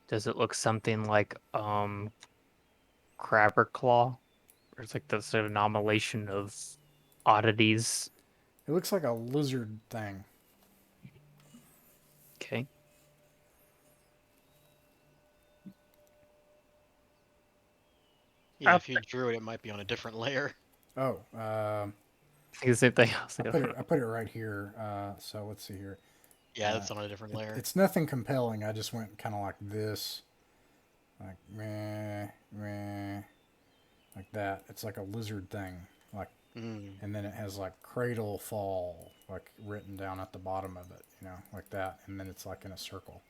[SPEAKER 6] Does it look something like Crabber Claw? Or it's like this anomalation of oddities.
[SPEAKER 1] It looks like a lizard thing.
[SPEAKER 6] Okay.
[SPEAKER 4] Yeah, if you drew it, it might be on a different layer.
[SPEAKER 1] Oh,
[SPEAKER 6] I think the same thing.
[SPEAKER 1] I put it right here. So let's see here.
[SPEAKER 4] Yeah, that's on a different layer.
[SPEAKER 1] It's nothing compelling. I just went kind of like this, like meh, meh, like that. It's like a lizard thing, like, and then it has like Cradle Fall, like written down at the bottom of it, like that, and then it's like in a circle.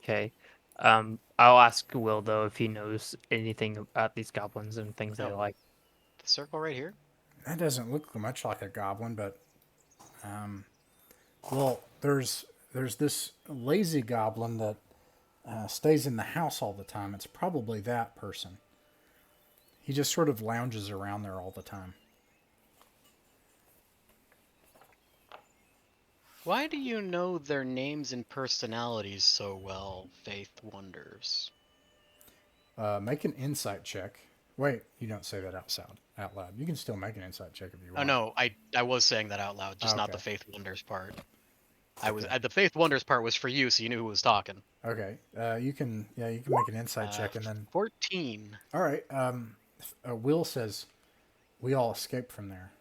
[SPEAKER 6] Okay. I'll ask Will though if he knows anything about these goblins and things they like.
[SPEAKER 4] The circle right here?
[SPEAKER 1] That doesn't look much like a goblin, but well, there's this lazy goblin that stays in the house all the time. It's probably that person. He just sort of lounges around there all the time.
[SPEAKER 4] Why do you know their names and personalities so well, Faith wonders?
[SPEAKER 1] Make an insight check. Wait, you don't say that out loud. You can still make an insight check if you want.
[SPEAKER 4] Oh no, I was saying that out loud, just not the
[SPEAKER 1] Okay.
[SPEAKER 4] Faith wonders part. The Faith wonders part was for you, so you knew who was talking.
[SPEAKER 1] Okay. You can make an insight check and then
[SPEAKER 4] 14.
[SPEAKER 1] All right. Will says we all escaped from there.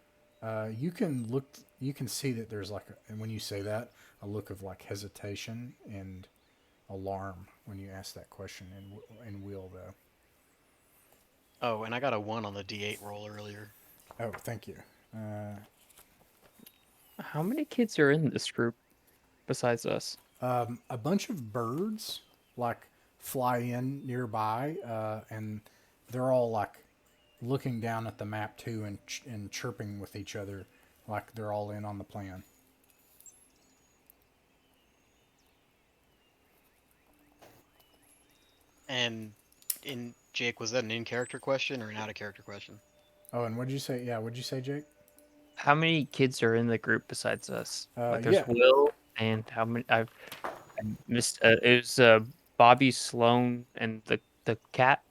[SPEAKER 1] You can see that there's like and when you say that, a look of like hesitation and alarm when you ask that question in Will though.
[SPEAKER 4] Oh, and I got a 1 on the D8 roll earlier.
[SPEAKER 1] Oh, thank you.
[SPEAKER 6] How many kids are in this group besides us?
[SPEAKER 1] A bunch of birds like fly in nearby, and they're all like looking down at the map too and chirping with each other like they're all in on the plan.
[SPEAKER 4] And Jake, was that an in-character question or an out-of-character question?
[SPEAKER 1] Oh, and what'd you say? Yeah, what'd you say, Jake?
[SPEAKER 6] How many kids are in the group besides us? Like there's
[SPEAKER 1] Yeah.
[SPEAKER 6] Will and how many? I missed. It was Bobby, Sloan, and the cat.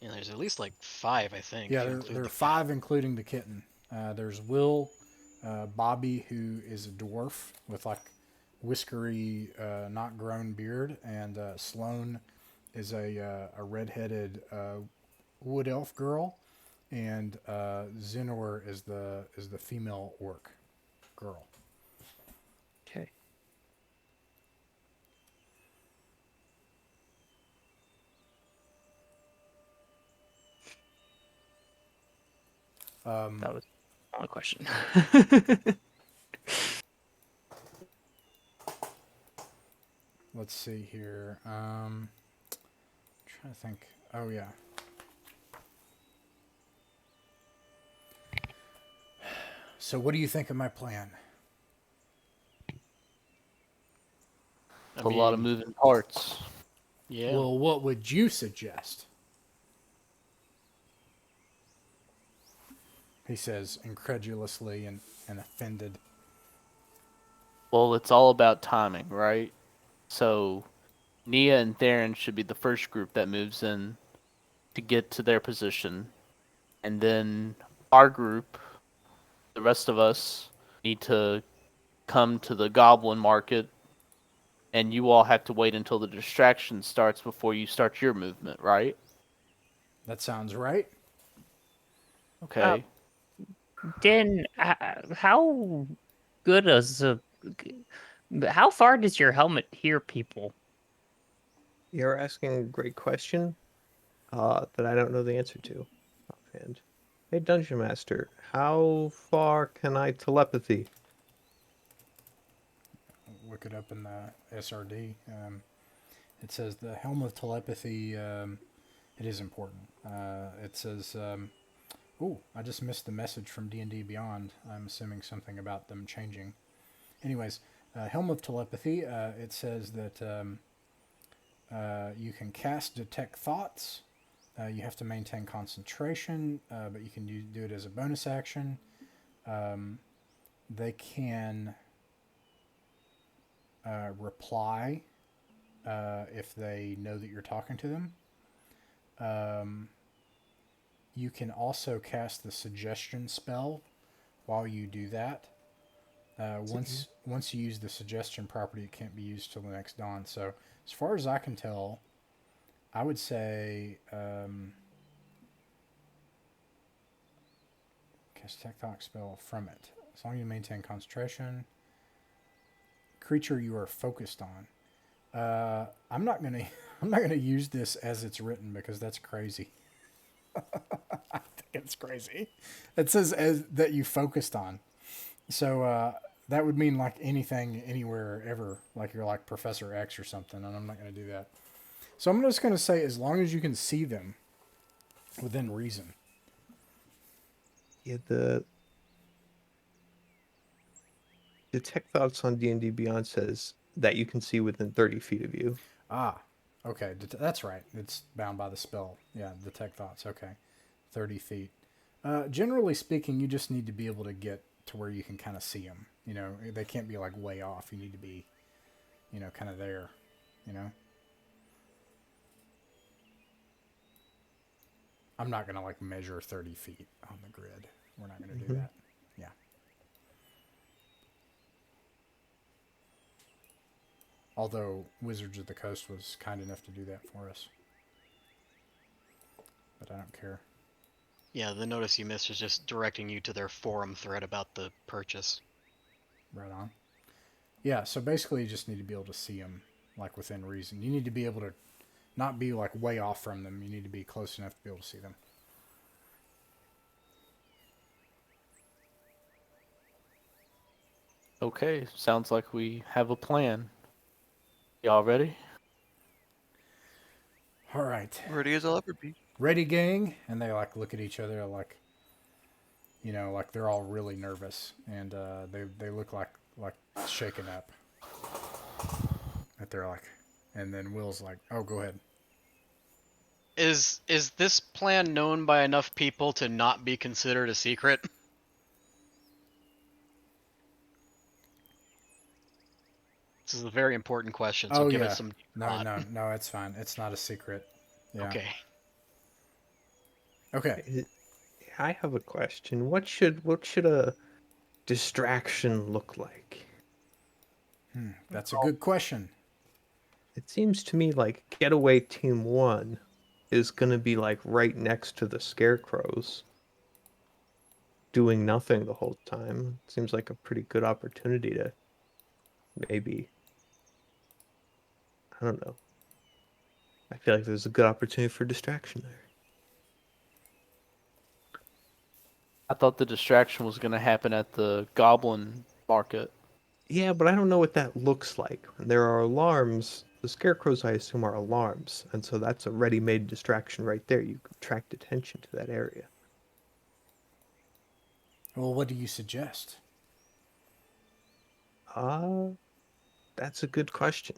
[SPEAKER 4] Yeah, there's at least like 5, I think.
[SPEAKER 1] Yeah,
[SPEAKER 4] if you
[SPEAKER 1] there
[SPEAKER 4] include
[SPEAKER 1] are
[SPEAKER 4] the
[SPEAKER 1] 5, including the kitten. There's Will, Bobby, who is a dwarf with like whiskery, not grown beard, and Sloan is a redheaded wood elf girl, and Zinor is the female orc girl.
[SPEAKER 6] Okay. That was the only question.
[SPEAKER 1] Let's see here. Trying to think. Oh yeah. So what do you think of my plan?
[SPEAKER 3] A lot of moving parts.
[SPEAKER 4] Yeah.
[SPEAKER 1] Well, what would you suggest? He says incredulously and offended.
[SPEAKER 3] Well, it's all about timing, right? So, Nia and Theron should be the first group that moves in to get to their position. And then our group the rest of us need to come to the goblin market, and you all have to wait until the distraction starts before you start your movement, right?
[SPEAKER 1] That sounds right.
[SPEAKER 3] Okay.
[SPEAKER 6] Dan, how good is how far does your helmet hear people?
[SPEAKER 2] You're asking a great question that I don't know the answer to offhand. Hey, Dungeon Master, how far can I telepathy?
[SPEAKER 1] Look it up in the SRD. It says the helm of telepathy. It is important. It says, "Ooh, I just missed the message from D&D Beyond. I'm assuming something about them changing." Anyways, helm of telepathy. It says that you can cast detect thoughts. You have to maintain concentration, but you can do it as a bonus action. They can reply if they know that you're talking to them. You can also cast the suggestion spell while you do that. Once you use the suggestion property, it can't be used till the next dawn. So, as far as I can tell, I would say cast tectonic spell from it. As long as you maintain concentration. Creature you are focused on. I'm not gonna use this as it's written because that's crazy. I think it's crazy. It says as that you focused on. So that would mean like anything, anywhere, ever. Like you're like Professor X or something, and I'm not going to do that. So I'm just going to say as long as you can see them within reason.
[SPEAKER 2] Yeah, the detect thoughts on D&D Beyond says that you can see within 30 feet of you.
[SPEAKER 1] Ah, okay. That's right. It's bound by the spell. Yeah, detect thoughts. Okay. 30 feet. Generally speaking, you just need to be able to get to where you can kind of see them. You know, they can't be like way off. You need to be, kind of there, you know. I'm not going to like measure 30 feet on the grid. We're not going to do that. Yeah. Although Wizards of the Coast was kind enough to do that for us. But I don't care.
[SPEAKER 4] Yeah, the notice you missed was just directing you to their forum thread about the purchase.
[SPEAKER 1] Right on. Yeah, so basically you just need to be able to see them, like, within reason. You need to be able to not be, like, way off from them. You need to be close enough to be able to see them.
[SPEAKER 3] Okay, sounds like we have a plan. Y'all ready?
[SPEAKER 1] All right.
[SPEAKER 5] Ready as I'll ever be.
[SPEAKER 1] Ready, gang? And they, like, look at each other like, like they're all really nervous. And they look like shaken up. That they're like... And then Will's like, oh, go ahead.
[SPEAKER 4] Is this plan known by enough people to not be considered a secret? This is a very important question, so give it some thought.
[SPEAKER 1] No, it's fine. It's not a secret. Yeah.
[SPEAKER 4] Okay.
[SPEAKER 1] Okay.
[SPEAKER 2] I have a question. What should a distraction look like?
[SPEAKER 1] That's a good question.
[SPEAKER 2] It seems to me like Getaway Team 1 is going to be like right next to the scarecrows doing nothing the whole time. Seems like a pretty good opportunity to maybe, I don't know. I feel like there's a good opportunity for distraction there.
[SPEAKER 3] I thought the distraction was going to happen at the goblin market.
[SPEAKER 2] Yeah, but I don't know what that looks like. There are alarms. The scarecrows, I assume, are alarms. And so that's a ready-made distraction right there. You attract attention to that area.
[SPEAKER 1] Well, what do you suggest?
[SPEAKER 2] That's a good question.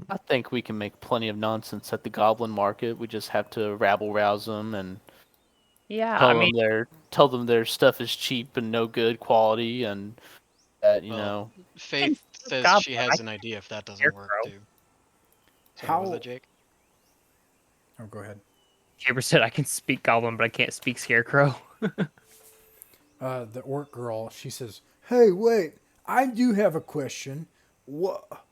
[SPEAKER 3] I think we can make plenty of nonsense at the goblin market. We just have to rabble-rouse them and
[SPEAKER 6] Yeah,
[SPEAKER 3] tell them their stuff is cheap and no good quality, and that
[SPEAKER 4] Well,
[SPEAKER 6] I can
[SPEAKER 4] Faith
[SPEAKER 6] speak
[SPEAKER 4] says
[SPEAKER 6] goblin.
[SPEAKER 4] she
[SPEAKER 6] I
[SPEAKER 4] has
[SPEAKER 6] can
[SPEAKER 4] an idea if that doesn't work
[SPEAKER 6] scarecrow.
[SPEAKER 4] too. Sorry, what was
[SPEAKER 1] How...
[SPEAKER 4] that, Jake?
[SPEAKER 1] Oh, go ahead.
[SPEAKER 6] Gabriel said I can speak goblin, but I can't speak scarecrow.
[SPEAKER 1] the orc girl, she says, "Hey, wait! I do have a question. What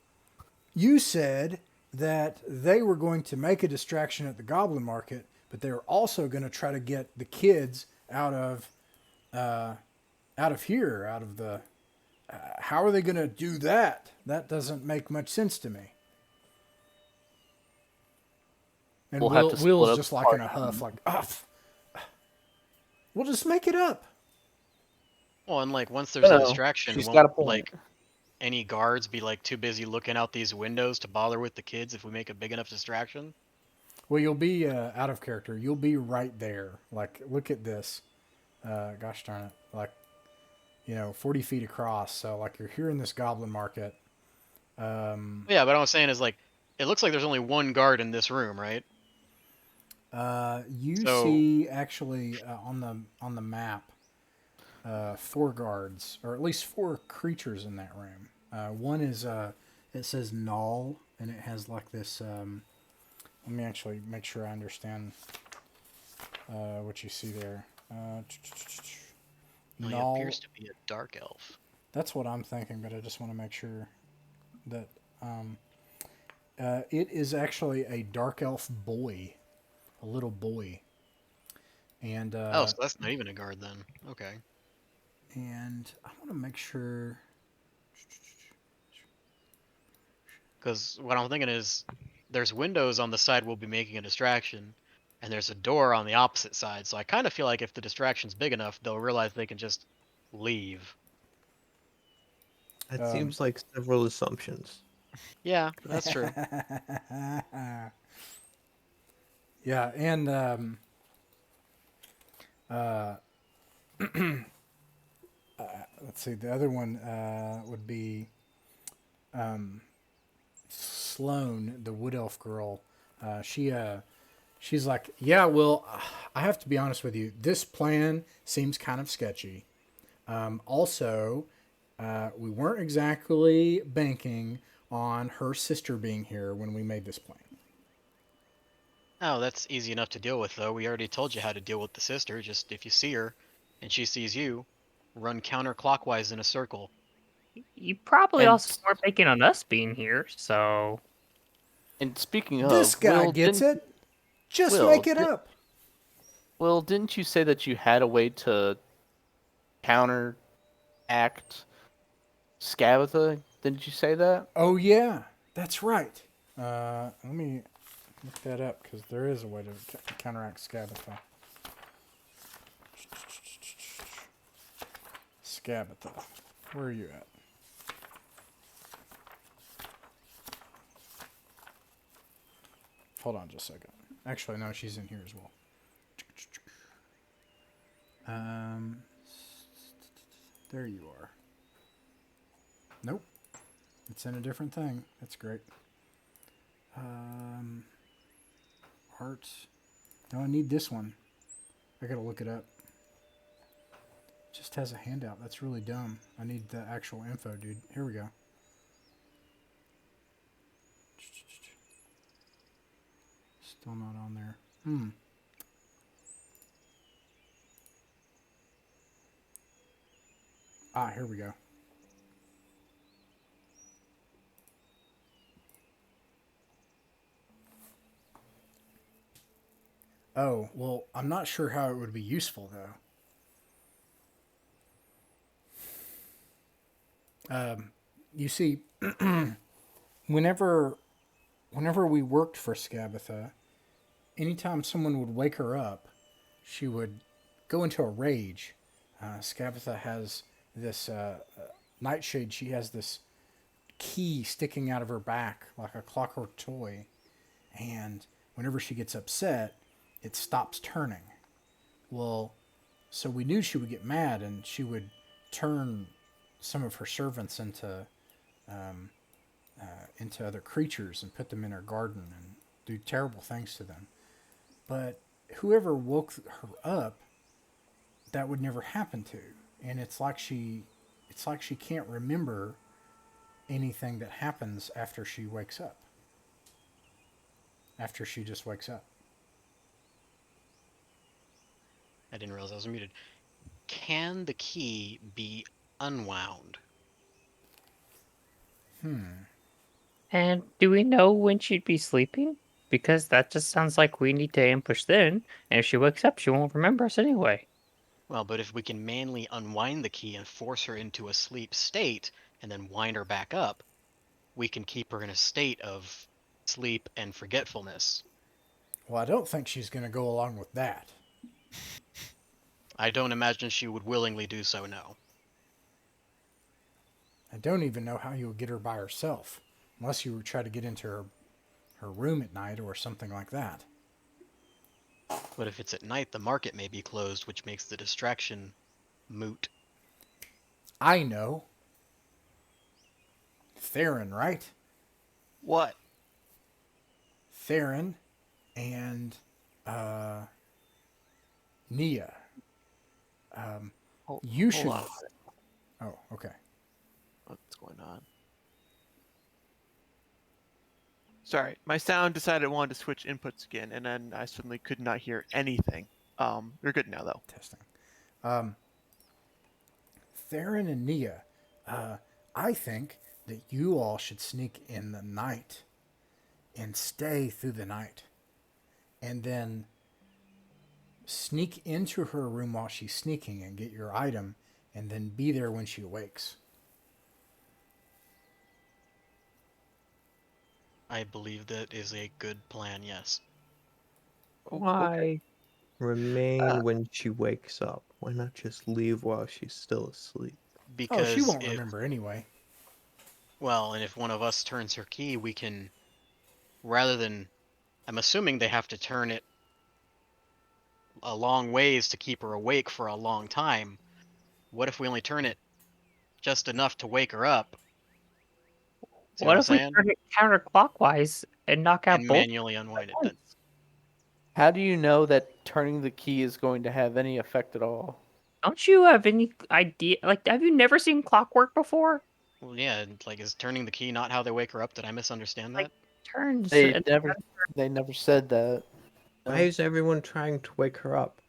[SPEAKER 1] you said that they were going to make a distraction at the Goblin Market, but they were also going to try to get the kids out of here, out of the. How are they going to do that? That doesn't make much sense to me." And
[SPEAKER 3] We'll have to split
[SPEAKER 1] Will's
[SPEAKER 3] up
[SPEAKER 1] just
[SPEAKER 3] the
[SPEAKER 1] like in a
[SPEAKER 3] party.
[SPEAKER 1] huff, like, we'll just make it up.
[SPEAKER 4] Well, and like once there's a
[SPEAKER 3] No,
[SPEAKER 4] distraction,
[SPEAKER 3] she's got a
[SPEAKER 4] won't
[SPEAKER 3] point.
[SPEAKER 4] like any guards be like too busy looking out these windows to bother with the kids if we make a big enough distraction?
[SPEAKER 1] Well, you'll be out of character. You'll be right there. Like, look at this. Gosh darn it. Like, 40 feet across. So, like, you're here in this goblin market.
[SPEAKER 4] Yeah, but what I'm saying is like, it looks like there's only one guard in this room, right?
[SPEAKER 1] You
[SPEAKER 4] So-
[SPEAKER 1] see, actually, on the map, 4 guards, or at least 4 creatures in that room. One is, it says Null, and it has like this, let me actually make sure I understand what you see there.
[SPEAKER 4] Well, he
[SPEAKER 1] Null,
[SPEAKER 4] appears to be a dark elf.
[SPEAKER 1] that's what I'm thinking, but I just want to make sure that it is actually a dark elf boy, a little boy. And
[SPEAKER 4] Oh, so that's not even a guard then. Okay.
[SPEAKER 1] and I want to make sure.
[SPEAKER 4] Because what I'm thinking is, there's windows on the side we'll be making a distraction, and there's a door on the opposite side. So I kind of feel like if the distraction's big enough, they'll realize they can just leave.
[SPEAKER 2] That seems like several assumptions.
[SPEAKER 4] Yeah, that's true.
[SPEAKER 1] Yeah, and let's see. The other one would be Sloane, the wood elf girl. She's like, yeah. Well, I have to be honest with you. This plan seems kind of sketchy. Also, we weren't exactly banking on her sister being here when we made this plan.
[SPEAKER 4] Oh, that's easy enough to deal with, though. We already told you how to deal with the sister. Just if you see her, and she sees you, run counterclockwise in a circle.
[SPEAKER 6] You probably
[SPEAKER 3] And-
[SPEAKER 6] also weren't banking on us being here, so
[SPEAKER 3] And speaking of,
[SPEAKER 1] This guy
[SPEAKER 3] Will,
[SPEAKER 1] gets
[SPEAKER 3] didn't-
[SPEAKER 1] it. Just
[SPEAKER 3] Will,
[SPEAKER 1] make it
[SPEAKER 3] di-
[SPEAKER 1] up.
[SPEAKER 3] Will, didn't you say that you had a way to counteract Scabatha? Didn't you say that?
[SPEAKER 1] Oh yeah, that's right. Let me look that up because there is a way to counteract Scabatha. Scabatha, where are you at? Hold on just a second. Actually, no, she's in here as well. There you are. Nope. It's in a different thing. That's great. Art. No, I need this one. I gotta look it up. It just has a handout. That's really dumb. I need the actual info, dude. Here we go. Still not on there. Ah, here we go. Oh, well, I'm not sure how it would be useful, though. You see, whenever we worked for Scabatha, anytime someone would wake her up, she would go into a rage. Scabatha has this nightshade. She has this key sticking out of her back like a clockwork toy, and whenever she gets upset, it stops turning. Well, so we knew she would get mad, and she would turn some of her servants into other creatures and put them in her garden and do terrible things to them. But whoever woke her up, that would never happen to. And it's like she can't remember anything that happens after she wakes up. After she just wakes up.
[SPEAKER 4] I didn't realize I was muted. can the key be unwound?
[SPEAKER 6] And do we know when she'd be sleeping? Because that just sounds like we need to ambush then, and if she wakes up, she won't remember us anyway.
[SPEAKER 4] Well, but if we can manually unwind the key and force her into a sleep state, and then wind her back up, we can keep her in a state of sleep and forgetfulness.
[SPEAKER 1] Well, I don't think she's going to go along with that.
[SPEAKER 4] I don't imagine she would willingly do so, no.
[SPEAKER 1] I don't even know how you would get her by herself, unless you would try to get into her room at night or something like that.
[SPEAKER 4] But if it's at night, the market may be closed, which makes the distraction moot.
[SPEAKER 1] I know. Theron, right?
[SPEAKER 5] What?
[SPEAKER 1] Theron and Nia. You should.
[SPEAKER 5] Hold on.
[SPEAKER 1] Oh, okay.
[SPEAKER 5] What's going on? Sorry, my sound decided it wanted to switch inputs again, and then I suddenly could not hear anything. You're good now, though.
[SPEAKER 1] Testing. Theron and Nia, I think that you all should sneak in the night and stay through the night. And then sneak into her room while she's sneaking and get your item, and then be there when she awakes.
[SPEAKER 4] I believe that is a good plan, yes.
[SPEAKER 6] Why?
[SPEAKER 2] Remain when she wakes up. Why not just leave while she's still asleep?
[SPEAKER 4] Because
[SPEAKER 1] Oh, she won't
[SPEAKER 4] if,
[SPEAKER 1] remember anyway.
[SPEAKER 4] well, and if one of us turns her key, we can, rather than, I'm assuming they have to turn it a long ways to keep her awake for a long time. What if we only turn it just enough to wake her up? See
[SPEAKER 6] What
[SPEAKER 4] I'm
[SPEAKER 6] if we
[SPEAKER 4] saying?
[SPEAKER 6] turn it counterclockwise and knock out
[SPEAKER 4] And
[SPEAKER 6] both?
[SPEAKER 4] manually unwind it then.
[SPEAKER 3] How do you know that turning the key is going to have any effect at all?
[SPEAKER 6] Don't you have any idea? Like, have you never seen clockwork before?
[SPEAKER 4] Well, yeah, like, is turning the key not how they wake her up? Did I misunderstand that?
[SPEAKER 6] Like, turns.
[SPEAKER 3] They
[SPEAKER 6] and-
[SPEAKER 3] never said that.
[SPEAKER 2] Why is everyone trying to wake her up?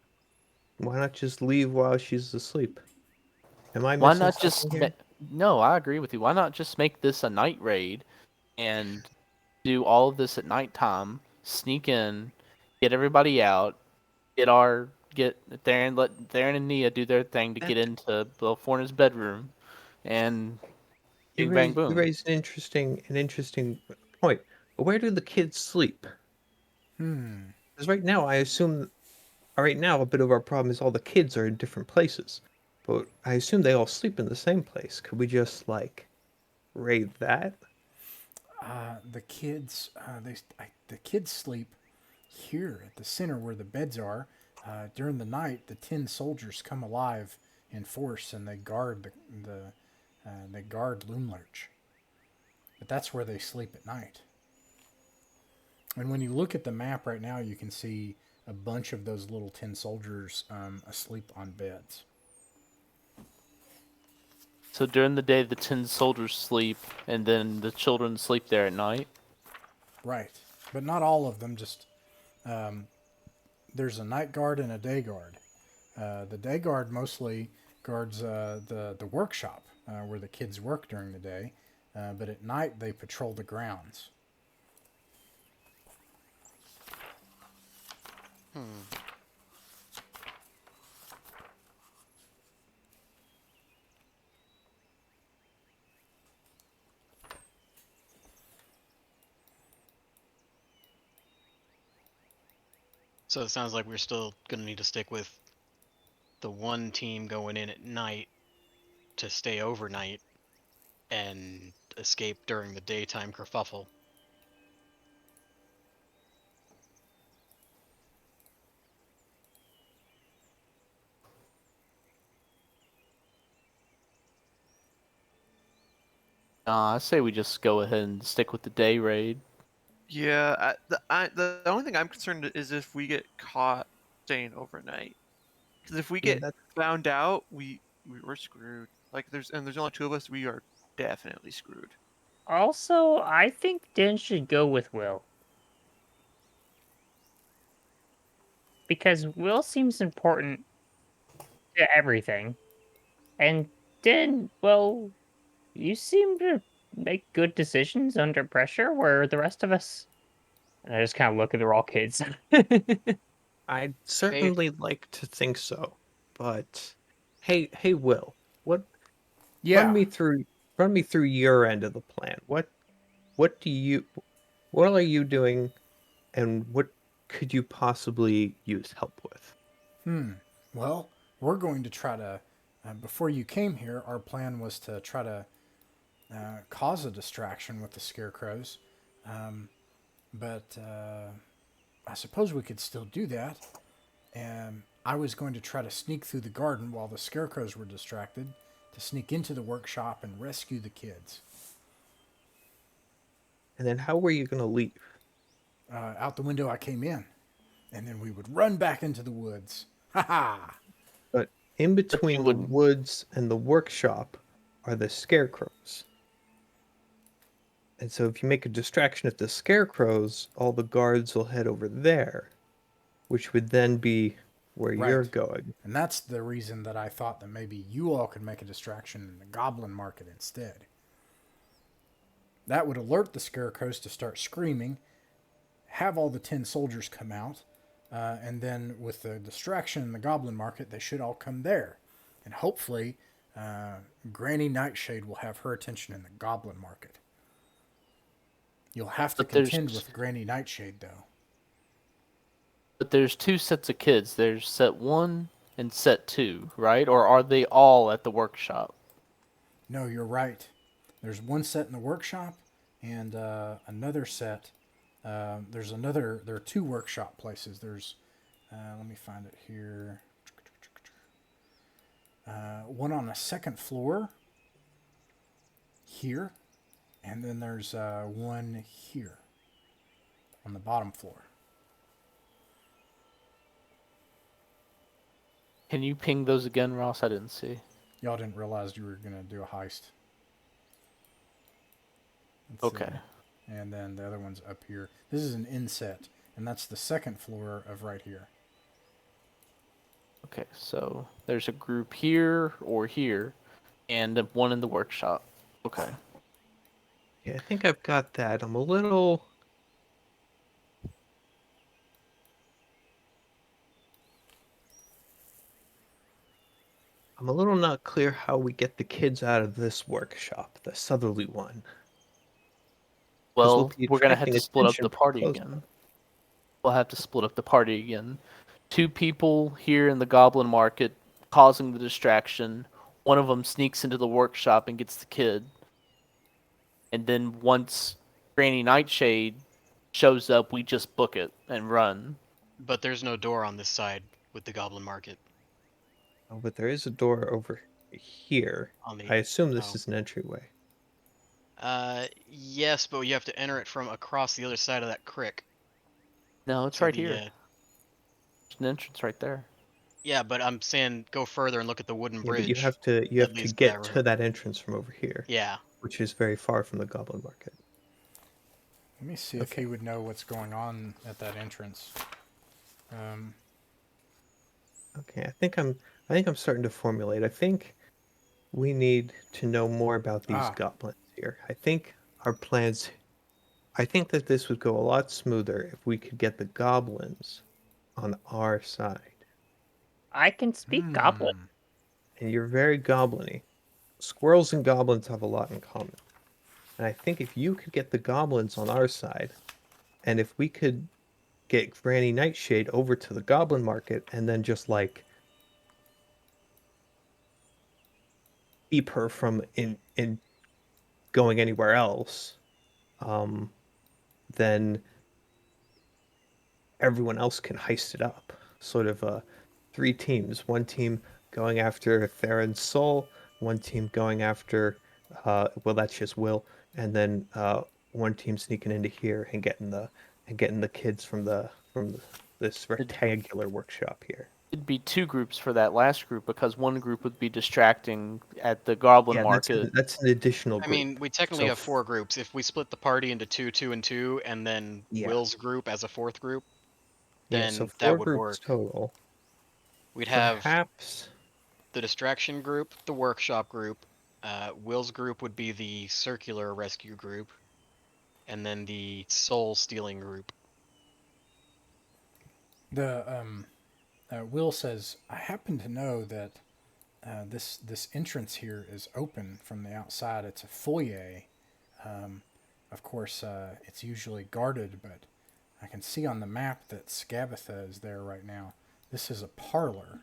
[SPEAKER 2] Why not just leave while she's asleep? Am I
[SPEAKER 3] Why
[SPEAKER 2] missing
[SPEAKER 3] not just
[SPEAKER 2] something here?
[SPEAKER 3] no, I agree with you. Why not just make this a night raid and do all of this at nighttime, sneak in, get everybody out, get Theron, let Theron and Nia do their thing to get into Belforna's bedroom, and
[SPEAKER 2] You
[SPEAKER 3] bing bang
[SPEAKER 2] raised, you
[SPEAKER 3] boom.
[SPEAKER 2] raised an interesting point. But where do the kids sleep? Because right now, right now, a bit of our problem is all the kids are in different places. But I assume they all sleep in the same place. Could we just, like, raid that?
[SPEAKER 1] The kids, the kids sleep here at the center where the beds are. During the night, the tin soldiers come alive in force and they guard they guard Loonlurch. But that's where they sleep at night. And when you look at the map right now, you can see a bunch of those little tin soldiers asleep on beds.
[SPEAKER 3] So during the day, the tin soldiers sleep, and then the children sleep there at night.
[SPEAKER 1] Right, but not all of them. Just there's a night guard and a day guard. The day guard mostly guards the workshop where the kids work during the day, but at night they patrol the grounds.
[SPEAKER 4] So it sounds like we're still gonna need to stick with the one team going in at night to stay overnight and escape during the daytime kerfuffle.
[SPEAKER 3] I say we just go ahead and stick with the day raid.
[SPEAKER 5] Yeah, the only thing I'm concerned is if we get caught staying overnight. Because if we
[SPEAKER 2] Yeah,
[SPEAKER 5] get
[SPEAKER 2] that's
[SPEAKER 5] found out, we're screwed. Like there's only two of us. We are definitely screwed.
[SPEAKER 6] Also, I think Din should go with Will. Because Will seems important everything. And then, well, you seem to make good decisions under pressure, where the rest of us. And I just kind of look at they're all kids.
[SPEAKER 2] I'd certainly like to think so, but hey, Will, what run
[SPEAKER 1] Yeah.
[SPEAKER 2] me through run me through your end of the plan. What do you what are you doing, and what could you possibly use help with?
[SPEAKER 1] Well, we're going to try to. Before you came here, our plan was to try to cause a distraction with the scarecrows. But I suppose we could still do that. And I was going to try to sneak through the garden while the scarecrows were distracted, to sneak into the workshop and rescue the kids.
[SPEAKER 2] And then how were you going to leave?
[SPEAKER 1] Out the window I came in, and then we would run back into the woods. Ha ha!
[SPEAKER 2] But in
[SPEAKER 3] you
[SPEAKER 2] between the
[SPEAKER 3] wouldn't.
[SPEAKER 2] woods and the workshop are the scarecrows. And so if you make a distraction at the scarecrows, all the guards will head over there, which would then be where you're
[SPEAKER 1] Right.
[SPEAKER 2] going.
[SPEAKER 1] And that's the reason that I thought that maybe you all could make a distraction in the goblin market instead. That would alert the scarecrows to start screaming, have all the 10 soldiers come out, and then with the distraction in the goblin market, they should all come there. And hopefully, Granny Nightshade will have her attention in the goblin market. You'll have to
[SPEAKER 3] But there's-
[SPEAKER 1] contend with Granny Nightshade, though.
[SPEAKER 3] But there's two sets of kids. There's set 1 and set 2, right? Or are they all at the workshop?
[SPEAKER 1] No, you're right. There's one set in the workshop, and another set. There are two workshop places. There's, let me find it here. One on the second floor here, and then there's one here on the bottom floor.
[SPEAKER 3] Can you ping those again, Ross? I didn't see.
[SPEAKER 1] Y'all didn't realize you were going to do a heist. Let's
[SPEAKER 3] Okay.
[SPEAKER 1] see. And then the other one's up here. This is an inset, and that's the second floor of right here.
[SPEAKER 3] Okay, so there's a group here or here, and one in the workshop. Okay.
[SPEAKER 2] Yeah, I think I've got that. I'm a little not clear how we get the kids out of this workshop, the southerly one. 'Cause we'll
[SPEAKER 3] Well,
[SPEAKER 2] be
[SPEAKER 3] we're gonna have
[SPEAKER 2] attracting
[SPEAKER 3] to split up
[SPEAKER 2] attention
[SPEAKER 3] the
[SPEAKER 2] from
[SPEAKER 3] party
[SPEAKER 2] close
[SPEAKER 3] again. We'll have to split up the party again. 2 people here in the goblin market causing the distraction. One of them sneaks into the workshop and gets the kid. And then once Granny Nightshade shows up, we just book it and run.
[SPEAKER 4] But there's no door on this side with the goblin market.
[SPEAKER 2] Oh, but there is a door over here.
[SPEAKER 4] On the
[SPEAKER 2] I assume this
[SPEAKER 4] oh.
[SPEAKER 2] is an entryway.
[SPEAKER 4] Yes, but you have to enter it from across the other side of that crick.
[SPEAKER 3] No, it's
[SPEAKER 4] So
[SPEAKER 3] right
[SPEAKER 4] the,
[SPEAKER 3] here. There's an entrance right there.
[SPEAKER 4] Yeah, but I'm saying go further and look at the wooden
[SPEAKER 2] Yeah,
[SPEAKER 4] bridge.
[SPEAKER 2] but you have to
[SPEAKER 4] that leads to
[SPEAKER 2] get
[SPEAKER 4] that
[SPEAKER 2] to
[SPEAKER 4] room.
[SPEAKER 2] that entrance from over here,
[SPEAKER 4] Yeah.
[SPEAKER 2] which is very far from the goblin market.
[SPEAKER 1] Let me see if he would know what's going on at that entrance.
[SPEAKER 2] Okay, I think I'm starting to formulate. I think we need to know more about these goblins here. I think that this would go a lot smoother if we could get the goblins on our side.
[SPEAKER 6] I can speak goblin.
[SPEAKER 2] And you're very goblin-y. Squirrels and goblins have a lot in common. And I think if you could get the goblins on our side, and if we could get Granny Nightshade over to the goblin market and then just like keep her from in going anywhere else, then everyone else can heist it up. Sort of 3 teams. One team going after Theron's soul, one team going after well, that's just Will, and then one team sneaking into here and getting the kids from this rectangular workshop here.
[SPEAKER 3] It'd be 2 groups for that last group because one group would be distracting at the goblin market.
[SPEAKER 2] That's an additional group.
[SPEAKER 4] I mean, we technically have 4 groups. If we split the party into 2, 2, and 2, and then Will's group as a 4th group, then
[SPEAKER 2] so 4
[SPEAKER 4] that would
[SPEAKER 2] groups
[SPEAKER 4] work.
[SPEAKER 2] total.
[SPEAKER 4] We'd have
[SPEAKER 2] Perhaps
[SPEAKER 4] the distraction group, the workshop group. Will's group would be the circular rescue group, and then the soul stealing group.
[SPEAKER 1] The Will says, "I happen to know that this entrance here is open from the outside. It's a foyer. Of course, it's usually guarded, but I can see on the map that Skabatha is there right now. This is a parlor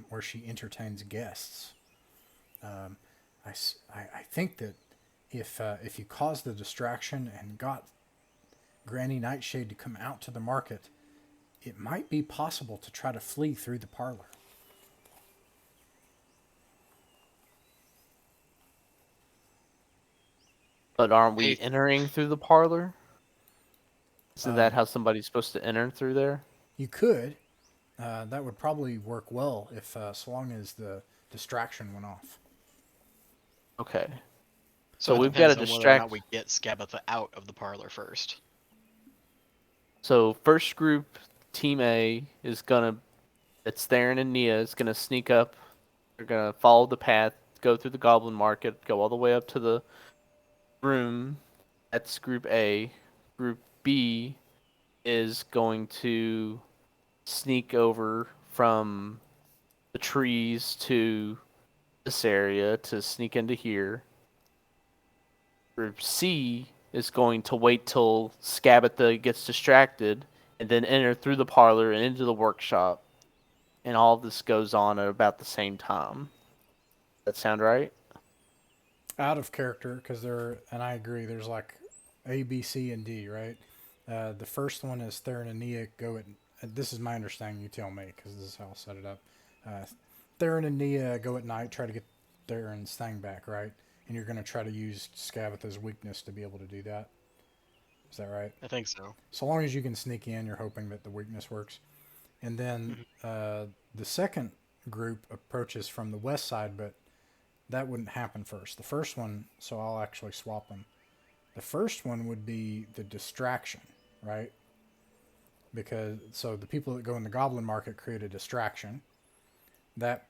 [SPEAKER 1] where she entertains guests. I think that if you caused the distraction and got Granny Nightshade to come out to the market, it might be possible to try to flee through the parlor."
[SPEAKER 3] But aren't we
[SPEAKER 4] Hey.
[SPEAKER 3] entering through the parlor? Isn't that
[SPEAKER 1] Um,
[SPEAKER 3] how somebody's supposed to enter through there?
[SPEAKER 1] You could. That would probably work well if, so long as the distraction went off.
[SPEAKER 3] Okay.
[SPEAKER 4] So it
[SPEAKER 3] we've got to
[SPEAKER 4] depends on whether or not
[SPEAKER 3] distract.
[SPEAKER 4] we get Skabatha out of the parlor first.
[SPEAKER 3] So first group, Team A is gonna. It's Theron and Nia is gonna sneak up. They're gonna follow the path, go through the Goblin Market, go all the way up to the room. That's Group A. Group B is going to sneak over from the trees to this area to sneak into here. Group C is going to wait till Skabatha gets distracted and then enter through the parlor and into the workshop. And all of this goes on at about the same time. That sound right?
[SPEAKER 1] Out of character, because and I agree, there's like A, B, C, and D, right? The first one is Theron and Nia go at. This is my understanding. You tell me, because this is how I'll set it up. Theron and Nia go at night, try to get Theron's thing back, right? And you're going to try to use Skabatha's weakness to be able to do that. Is that right?
[SPEAKER 4] I think so.
[SPEAKER 1] So long as you can sneak in, you're hoping that the weakness works. And then the second group approaches from the west side, but that wouldn't happen first. The first one, so I'll actually swap them. The first one would be the distraction, right? Because so the people that go in the Goblin Market create a distraction. That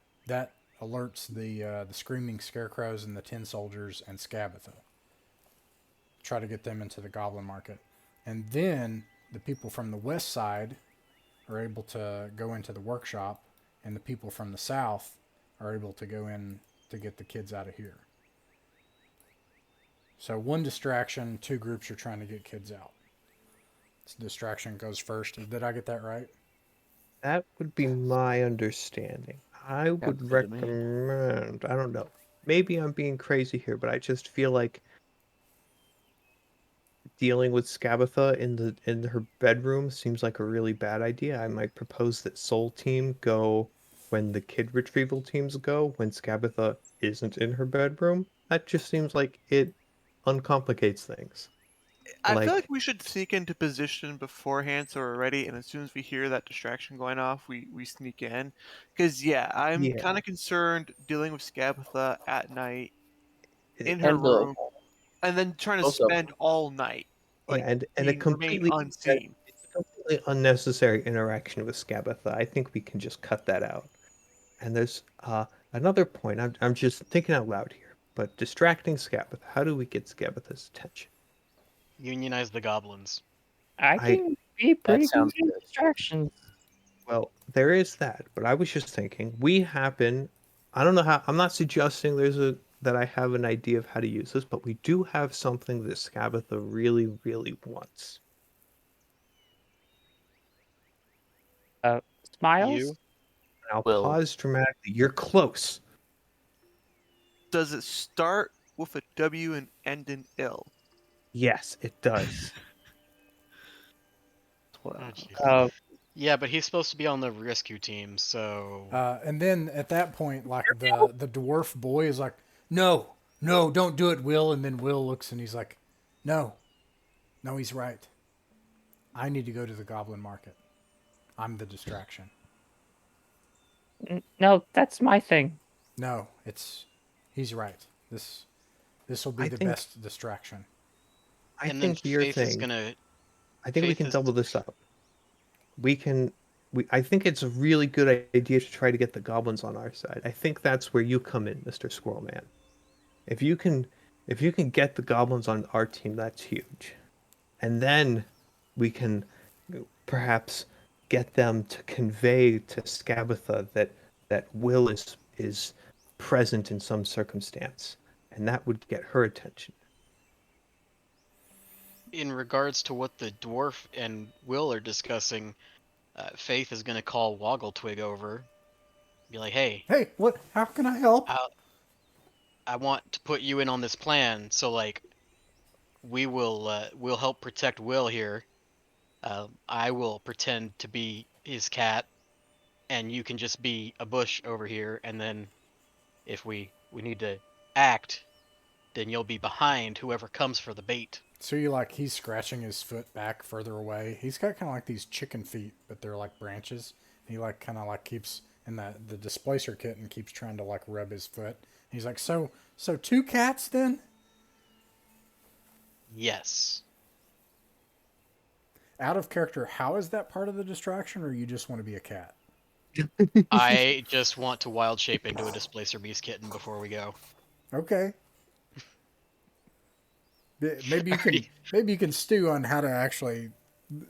[SPEAKER 1] alerts the screaming scarecrows and the tin soldiers and Skabatha. Try to get them into the Goblin Market, and then the people from the west side are able to go into the workshop, and the people from the south are able to go in to get the kids out of here. So one distraction, two groups are trying to get kids out. This distraction goes first. Did I get that right?
[SPEAKER 2] That would be my understanding. I would
[SPEAKER 3] Sounds good to me.
[SPEAKER 2] recommend, I don't know. Maybe I'm being crazy here, but I just feel like dealing with Skabatha in her bedroom seems like a really bad idea. I might propose that Soul Team go when the kid retrieval teams go when Skabatha isn't in her bedroom. That just seems like it uncomplicates things.
[SPEAKER 5] I feel like
[SPEAKER 2] Like,
[SPEAKER 5] we should sneak into position beforehand so we're ready, and as soon as we hear that distraction going off, we sneak in. Because, yeah, I'm
[SPEAKER 2] yeah,
[SPEAKER 5] kind of concerned dealing with Skabatha at night in
[SPEAKER 2] it-
[SPEAKER 5] her
[SPEAKER 3] And
[SPEAKER 5] room and then trying to
[SPEAKER 3] both of
[SPEAKER 5] spend all night,
[SPEAKER 2] yeah,
[SPEAKER 5] like,
[SPEAKER 2] and a
[SPEAKER 5] remain
[SPEAKER 2] completely
[SPEAKER 5] unseen.
[SPEAKER 2] it's a completely unnecessary interaction with Skabatha. I think we can just cut that out. And there's another point. I'm just thinking out loud here. But distracting Skabatha. How do we get Skabatha's attention?
[SPEAKER 4] Unionize the goblins.
[SPEAKER 6] I
[SPEAKER 2] I
[SPEAKER 6] can be
[SPEAKER 3] that
[SPEAKER 6] pretty good
[SPEAKER 3] sounds
[SPEAKER 6] at
[SPEAKER 3] good.
[SPEAKER 6] distractions.
[SPEAKER 2] Well, there is that. But I was just thinking we happen. I don't know how. I'm not suggesting that I have an idea of how to use this, but we do have something that Skabatha really, really wants.
[SPEAKER 6] Smiles?
[SPEAKER 4] You?
[SPEAKER 2] And I'll
[SPEAKER 3] Will.
[SPEAKER 2] pause dramatically. You're close.
[SPEAKER 5] Does it start with a W and end in ill?
[SPEAKER 2] Yes, it does.
[SPEAKER 4] Oh, jeez.
[SPEAKER 6] Uh,
[SPEAKER 4] Yeah, but he's supposed to be on the rescue team, so
[SPEAKER 1] And then at that point, like the dwarf boy is like, "No, no, don't do it, Will." And then Will looks and he's like, "No, no, he's right. I need to go to the Goblin Market. I'm the distraction."
[SPEAKER 6] no, that's my thing.
[SPEAKER 1] No, he's right. This will be
[SPEAKER 2] I
[SPEAKER 1] the
[SPEAKER 2] think
[SPEAKER 1] best distraction.
[SPEAKER 2] I
[SPEAKER 4] and then
[SPEAKER 2] think your
[SPEAKER 4] Faith is
[SPEAKER 2] thing.
[SPEAKER 4] gonna
[SPEAKER 2] I think we
[SPEAKER 4] Faith
[SPEAKER 2] can
[SPEAKER 4] is
[SPEAKER 2] double this up. We can I think it's a really good idea to try to get the goblins on our side. I think that's where you come in, Mr. Squirrel Man. If you can get the goblins on our team, that's huge. And then we can perhaps get them to convey to Scabatha that Will is present in some circumstance, and that would get her attention.
[SPEAKER 4] In regards to what the dwarf and Will are discussing, Faith is gonna call Woggletwig over, be like, "Hey,
[SPEAKER 1] Hey, what? How can I help?
[SPEAKER 4] I want to put you in on this plan. So like, we'll help protect Will here. I will pretend to be his cat, and you can just be a bush over here. And then if we need to act, then you'll be behind whoever comes for the bait."
[SPEAKER 1] So he's scratching his foot back further away. He's got kind of like these chicken feet, but they're like branches. And he like kind of like keeps in the displacer kitten keeps trying to like rub his foot. He's like, so two cats then?
[SPEAKER 4] Yes.
[SPEAKER 1] Out of character, how is that part of the distraction, or you just want to be a cat?
[SPEAKER 4] I just want to wild shape into a displacer beast kitten before we go.
[SPEAKER 1] Okay. Maybe you can stew on how to actually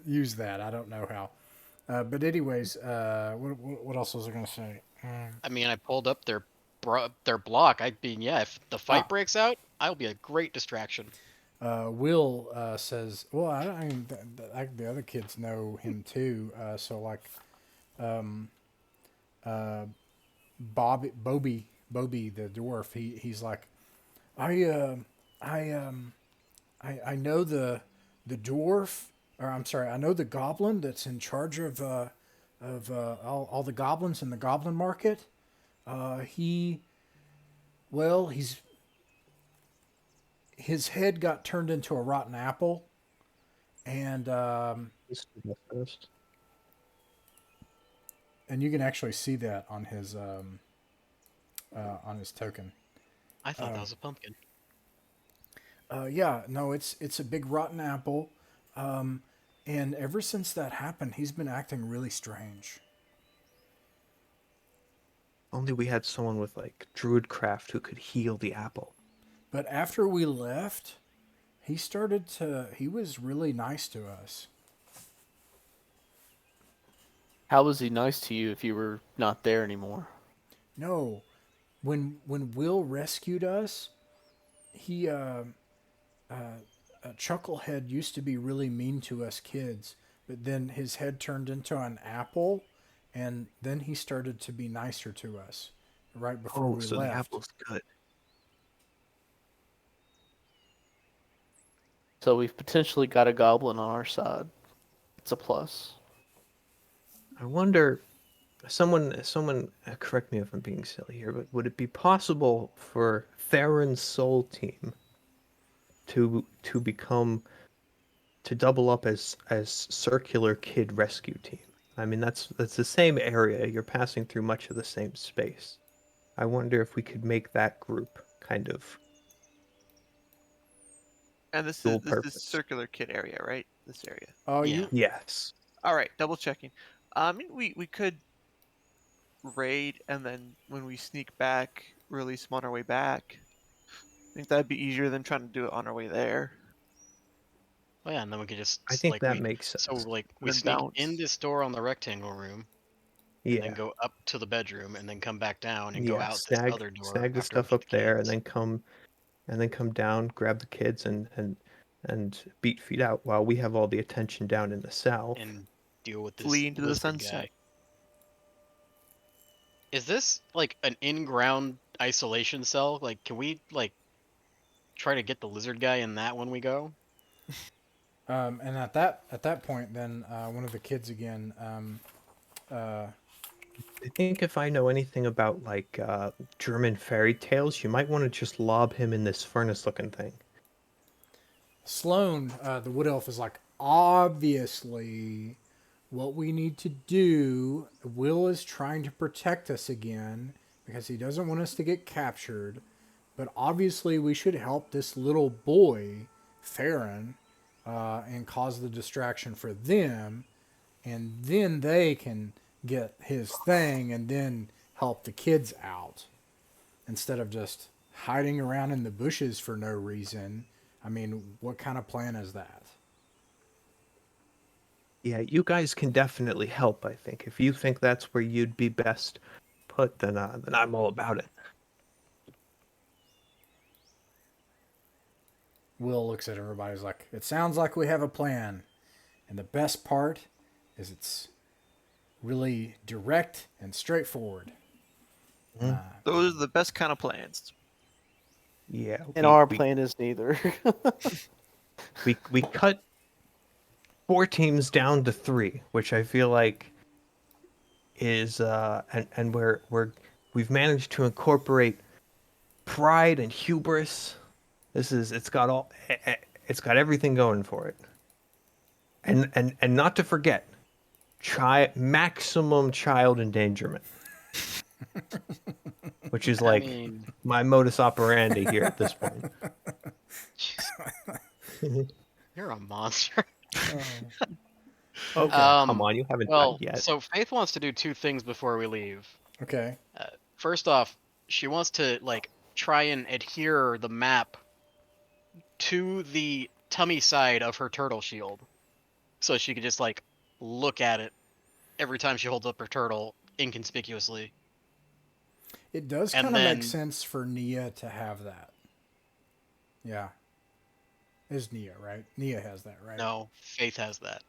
[SPEAKER 1] use that. I don't know how. But anyways, what else was I gonna say?
[SPEAKER 4] I mean, I pulled up their block. I mean, yeah, if the fight
[SPEAKER 1] Ah.
[SPEAKER 4] breaks out, I'll be a great distraction.
[SPEAKER 1] Will says, "Well, I mean, the other kids know him too. So like, Bobby, the dwarf. He's like, I I know the dwarf, or I'm sorry, I know the goblin that's in charge of all the goblins in the goblin market. He, well, his head got turned into a rotten apple, and you can actually see that on his token.
[SPEAKER 4] I thought that was a pumpkin.
[SPEAKER 1] Yeah, no, it's a big rotten apple, and ever since that happened, he's been acting really strange.
[SPEAKER 2] Only we had someone with like druidcraft who could heal the apple.
[SPEAKER 1] But after we left, he was really nice to us.
[SPEAKER 3] How was he nice to you if you were not there anymore?
[SPEAKER 1] No, when Will rescued us, he Chucklehead used to be really mean to us kids, but then his head turned into an apple, and then he started to be nicer to us right before we
[SPEAKER 2] so
[SPEAKER 1] left.
[SPEAKER 2] the apple's good.
[SPEAKER 3] So we've potentially got a goblin on our side. It's a plus.
[SPEAKER 2] I wonder, someone correct me if I'm being silly here, but would it be possible for Theron's soul team to double up as circular kid rescue team? I mean, that's the same area. You're passing through much of the same space. I wonder if we could make that group kind of
[SPEAKER 5] And this
[SPEAKER 2] dual
[SPEAKER 5] is
[SPEAKER 2] purpose.
[SPEAKER 5] circular kid area, right? This area.
[SPEAKER 1] Oh,
[SPEAKER 4] Yeah.
[SPEAKER 2] Yes.
[SPEAKER 5] All right, double checking. I mean, we could raid, and then when we sneak back, release them on our way back. I think that'd be easier than trying to do it on our way there.
[SPEAKER 4] Oh yeah, and then we could just
[SPEAKER 2] I think that makes sense.
[SPEAKER 4] So like we
[SPEAKER 5] Then
[SPEAKER 4] sneak
[SPEAKER 5] bounce.
[SPEAKER 4] in this door on the rectangle room, and
[SPEAKER 2] Yeah.
[SPEAKER 4] then go up to the bedroom, and then come back down and go out
[SPEAKER 2] snag,
[SPEAKER 4] this other door.
[SPEAKER 2] snag the
[SPEAKER 4] after we
[SPEAKER 2] stuff
[SPEAKER 4] get
[SPEAKER 2] up
[SPEAKER 4] the
[SPEAKER 2] there, and
[SPEAKER 4] kids.
[SPEAKER 2] then come down, grab the kids, and beat feet out while we have all the attention down in the south.
[SPEAKER 4] And deal with this
[SPEAKER 5] Flee into the
[SPEAKER 4] lizard
[SPEAKER 5] sunset.
[SPEAKER 4] guy. Is this like an in-ground isolation cell? Like, can we like try to get the lizard guy in that when we go?
[SPEAKER 1] And at that point, then one of the kids again.
[SPEAKER 2] I think if I know anything about like German fairy tales, you might want to just lob him in this furnace-looking thing.
[SPEAKER 1] Sloane, the wood elf, is like, obviously, what we need to do. Will is trying to protect us again because he doesn't want us to get captured. But obviously, we should help this little boy, Farron, and cause the distraction for them. and then they can get his thing and then help the kids out instead of just hiding around in the bushes for no reason. I mean, what kind of plan is that?
[SPEAKER 2] Yeah, you guys can definitely help, I think. If you think that's where you'd be best put, then I'm all about it.
[SPEAKER 1] Will looks at everybody. He's like, it sounds like we have a plan. And the best part is it's really direct and straightforward.
[SPEAKER 5] Those are the best kind of plans.
[SPEAKER 2] Yeah.
[SPEAKER 3] And our plan is neither.
[SPEAKER 2] We cut 4 teams down to 3, which I feel like is and we've managed to incorporate pride and hubris. It's got everything going for it. And not to forget, maximum child endangerment. Which is like my modus operandi here at this point.
[SPEAKER 4] You're a monster.
[SPEAKER 2] Okay, come on, you haven't done it yet.
[SPEAKER 4] So Faith wants to do 2 things before we leave.
[SPEAKER 1] Okay.
[SPEAKER 4] First off, she wants to try and adhere the map to the tummy side of her turtle shield, so she could just look at it every time she holds up her turtle inconspicuously.
[SPEAKER 1] It does kind of make sense for Nia to have that. Yeah. Is Nia, right? Nia has that, right?
[SPEAKER 4] No, Faith has that.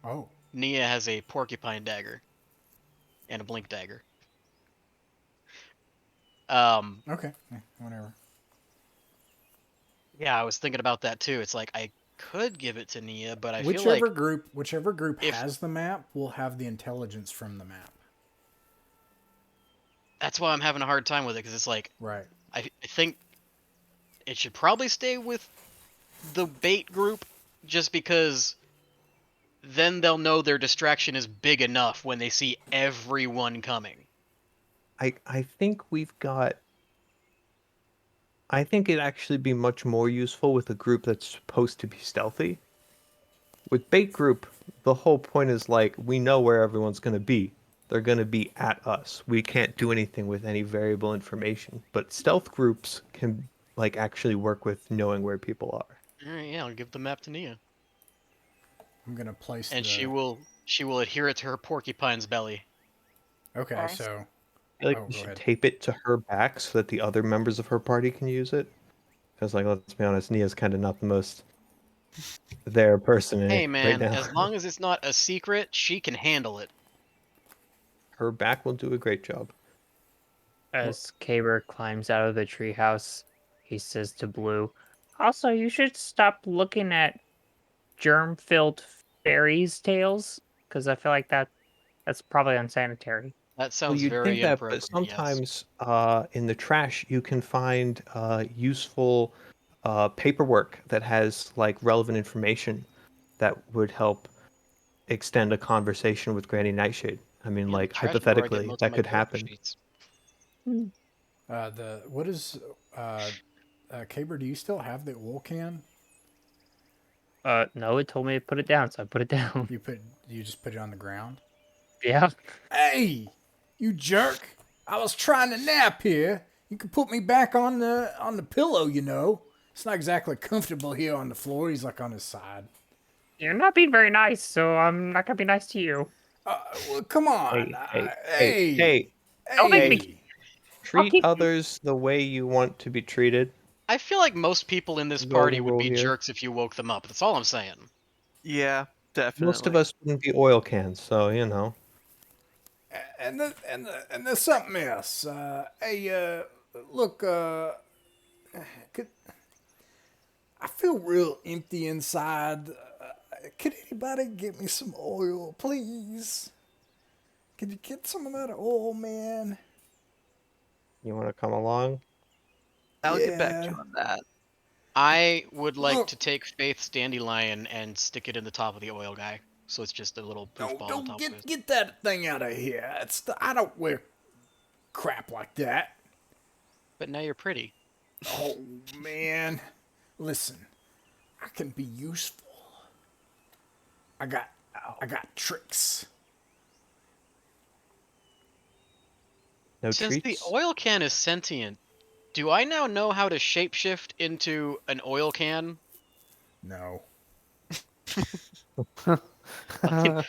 [SPEAKER 1] Oh.
[SPEAKER 4] Nia has a porcupine dagger and a blink dagger.
[SPEAKER 1] Okay. Yeah, whatever.
[SPEAKER 4] Yeah, I was thinking about that too. It's like I could give it to Nia, but I feel like
[SPEAKER 1] whichever group has the map will have the intelligence from the map.
[SPEAKER 4] That's why I'm having a hard time with it, because it's like,
[SPEAKER 1] right.
[SPEAKER 4] I think it should probably stay with the bait group, just because then they'll know their distraction is big enough when they see everyone coming.
[SPEAKER 2] I think it'd actually be much more useful with a group that's supposed to be stealthy. With bait group, the whole point is we know where everyone's going to be. They're going to be at us. We can't do anything with any variable information. But stealth groups can actually work with knowing where people are.
[SPEAKER 4] All right, yeah, I'll give the map to Nia.
[SPEAKER 1] I'm going to place
[SPEAKER 4] and she will adhere it to her porcupine's belly.
[SPEAKER 1] Okay, so
[SPEAKER 2] I feel like we should tape it to her back so that the other members of her party can use it. Because, let's be honest, Nia's kind of not the most there person
[SPEAKER 4] Hey, man,
[SPEAKER 2] right now.
[SPEAKER 4] as long as it's not a secret, she can handle it.
[SPEAKER 2] Her back will do a great job.
[SPEAKER 6] As Caber climbs out of the treehouse, he says to Blue, also, you should stop looking at germ-filled fairies' tales, because I feel like that's probably unsanitary.
[SPEAKER 4] That sounds
[SPEAKER 2] you'd
[SPEAKER 4] very
[SPEAKER 2] think that,
[SPEAKER 4] inappropriate.
[SPEAKER 2] but sometimes in the trash you can find useful paperwork that has relevant information that would help extend a conversation with Granny Nightshade. I mean, hypothetically, that could happen.
[SPEAKER 1] Caber, do you still have the oil can?
[SPEAKER 6] No, it told me to put it down, so I put it down.
[SPEAKER 1] You just put it on the ground?
[SPEAKER 6] Yeah.
[SPEAKER 1] Hey, you jerk! I was trying to nap here. You can put me back on the pillow, you know. It's not exactly comfortable here on the floor. He's on his side.
[SPEAKER 6] You're not being very nice, so I'm not gonna be nice to you.
[SPEAKER 1] Well, come on.
[SPEAKER 2] Hey.
[SPEAKER 6] Don't make me.
[SPEAKER 2] Treat others the way you want to be treated.
[SPEAKER 4] I feel like most people in this party would be jerks if you woke them up. That's all I'm saying.
[SPEAKER 5] Yeah, definitely.
[SPEAKER 2] Most of us wouldn't be oil cans, so you know.
[SPEAKER 1] And there's something else. Look, I feel real empty inside. Could anybody get me some oil, please? Could you get some of that oil, man?
[SPEAKER 2] You want to come along?
[SPEAKER 5] I'll get back to you on that.
[SPEAKER 4] I would like to take Faith's dandelion and stick it in the top of the oil guy, so it's just a little poof ball on top of it.
[SPEAKER 1] Get that thing out of here. I don't wear crap like that.
[SPEAKER 4] But now you're pretty.
[SPEAKER 1] Oh, man. Listen, I can be useful. I I got tricks.
[SPEAKER 2] No
[SPEAKER 4] Since
[SPEAKER 2] treats.
[SPEAKER 4] the oil can is sentient, do I now know how to shapeshift into an oil can?
[SPEAKER 1] No.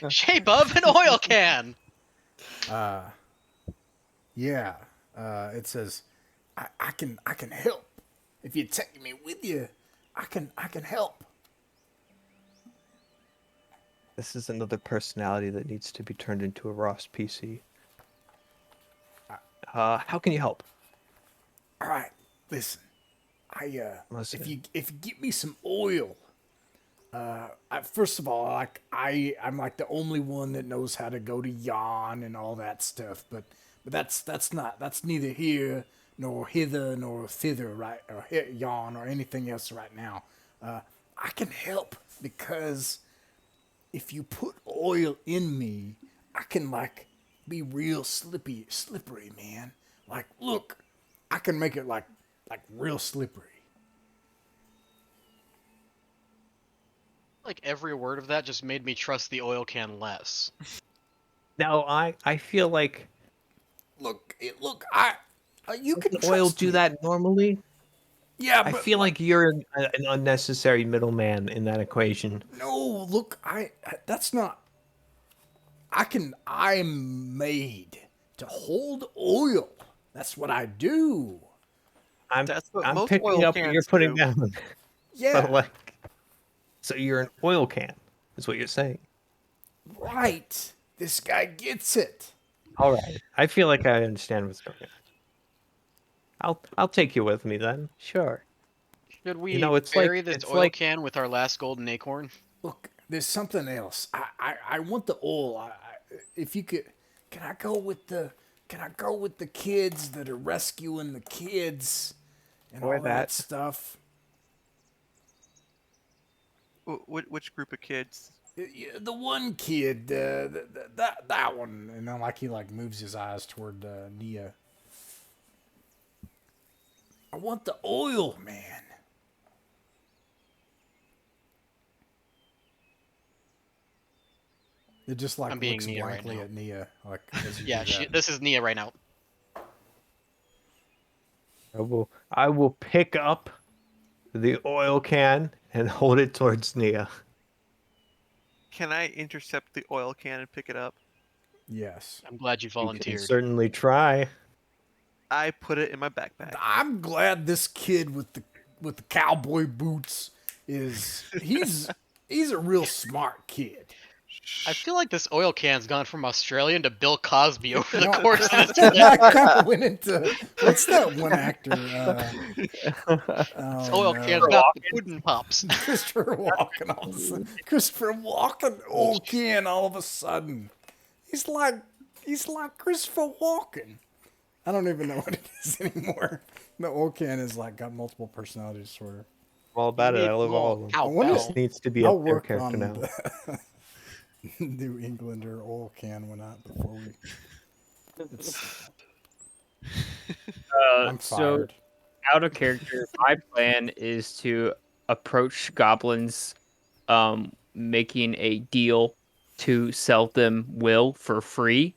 [SPEAKER 4] Shape of an oil can!
[SPEAKER 1] Yeah. It says, I can help. If you take me with you, I can help.
[SPEAKER 2] This is another personality that needs to be turned into a Ross PC. How can you help?
[SPEAKER 1] All right, listen.
[SPEAKER 2] Listen.
[SPEAKER 1] If you give me some oil, first of all, I'm like the only one that knows how to go to Yon and all that stuff. But that's neither here nor hither nor thither, right? Or Yon or anything else right now. I can help because if you put oil in me, I can like be real slippery, man. Like, look, I can make it like real slippery.
[SPEAKER 4] Like every word of that just made me trust the oil can less.
[SPEAKER 2] Now I feel like
[SPEAKER 1] Look, you can
[SPEAKER 2] does oil
[SPEAKER 1] trust
[SPEAKER 2] do
[SPEAKER 1] me.
[SPEAKER 2] that normally.
[SPEAKER 1] Yeah,
[SPEAKER 2] I
[SPEAKER 1] but
[SPEAKER 2] feel like you're an unnecessary middleman in that equation.
[SPEAKER 1] no. Look, that's not. I'm made to hold oil. That's what I do.
[SPEAKER 5] That's what
[SPEAKER 2] I'm
[SPEAKER 5] most
[SPEAKER 2] picking
[SPEAKER 5] oil
[SPEAKER 2] up what you're
[SPEAKER 5] cans
[SPEAKER 2] putting
[SPEAKER 5] do.
[SPEAKER 2] down.
[SPEAKER 1] Yeah,
[SPEAKER 2] But like, so you're an oil can, is what you're saying.
[SPEAKER 1] right. This guy gets it.
[SPEAKER 2] All right. I feel like I understand what's going on. I'll take you with me then. Sure.
[SPEAKER 4] Should we
[SPEAKER 2] You know, it's
[SPEAKER 4] bury
[SPEAKER 2] like
[SPEAKER 4] this
[SPEAKER 2] it's
[SPEAKER 4] oil
[SPEAKER 2] like
[SPEAKER 4] can with our last golden acorn?
[SPEAKER 1] Look, there's something else. I want the oil. If you could, can I go with the? Can I go with the kids that are rescuing the kids and
[SPEAKER 2] Or
[SPEAKER 1] all that
[SPEAKER 2] that.
[SPEAKER 1] stuff?
[SPEAKER 5] Which group of kids?
[SPEAKER 1] The one kid, that one, and then like he like moves his eyes toward Nia. I want the oil, man. It just like
[SPEAKER 4] I'm being
[SPEAKER 1] looks
[SPEAKER 4] Nia right
[SPEAKER 1] blankly
[SPEAKER 4] now.
[SPEAKER 1] at Nia, like as you
[SPEAKER 4] Yeah,
[SPEAKER 1] do that.
[SPEAKER 4] this is Nia right now.
[SPEAKER 2] I will pick up the oil can and hold it towards Nia.
[SPEAKER 5] Can I intercept the oil can and pick it up?
[SPEAKER 1] Yes.
[SPEAKER 4] I'm glad you
[SPEAKER 2] You can
[SPEAKER 4] volunteered.
[SPEAKER 2] certainly try.
[SPEAKER 5] I put it in my backpack.
[SPEAKER 1] I'm glad this kid with the cowboy boots he's a real smart kid.
[SPEAKER 4] I feel like this oil can's gone from Australian to Bill Cosby over the
[SPEAKER 1] No,
[SPEAKER 4] course of this
[SPEAKER 1] I
[SPEAKER 4] trajectory.
[SPEAKER 1] kind of went into what's that one actor?
[SPEAKER 4] This
[SPEAKER 1] Oh
[SPEAKER 4] oil can's
[SPEAKER 1] no,
[SPEAKER 4] got the pudding pops.
[SPEAKER 1] Christopher Walken. All of a sudden, Christopher Walken, Ken. All of a sudden, he's like Christopher Walken. I don't even know what it is anymore. The old can is like got multiple personality disorder.
[SPEAKER 2] All about it. I love all of them.
[SPEAKER 4] Cow
[SPEAKER 1] I wonder-
[SPEAKER 2] This needs to be
[SPEAKER 1] I'll
[SPEAKER 2] a their
[SPEAKER 1] work
[SPEAKER 2] character
[SPEAKER 1] on
[SPEAKER 2] now.
[SPEAKER 1] the New Englander oil can went out before we. I'm
[SPEAKER 6] So
[SPEAKER 1] fired.
[SPEAKER 6] out of character, my plan is to approach goblins, making a deal to sell them Will for free,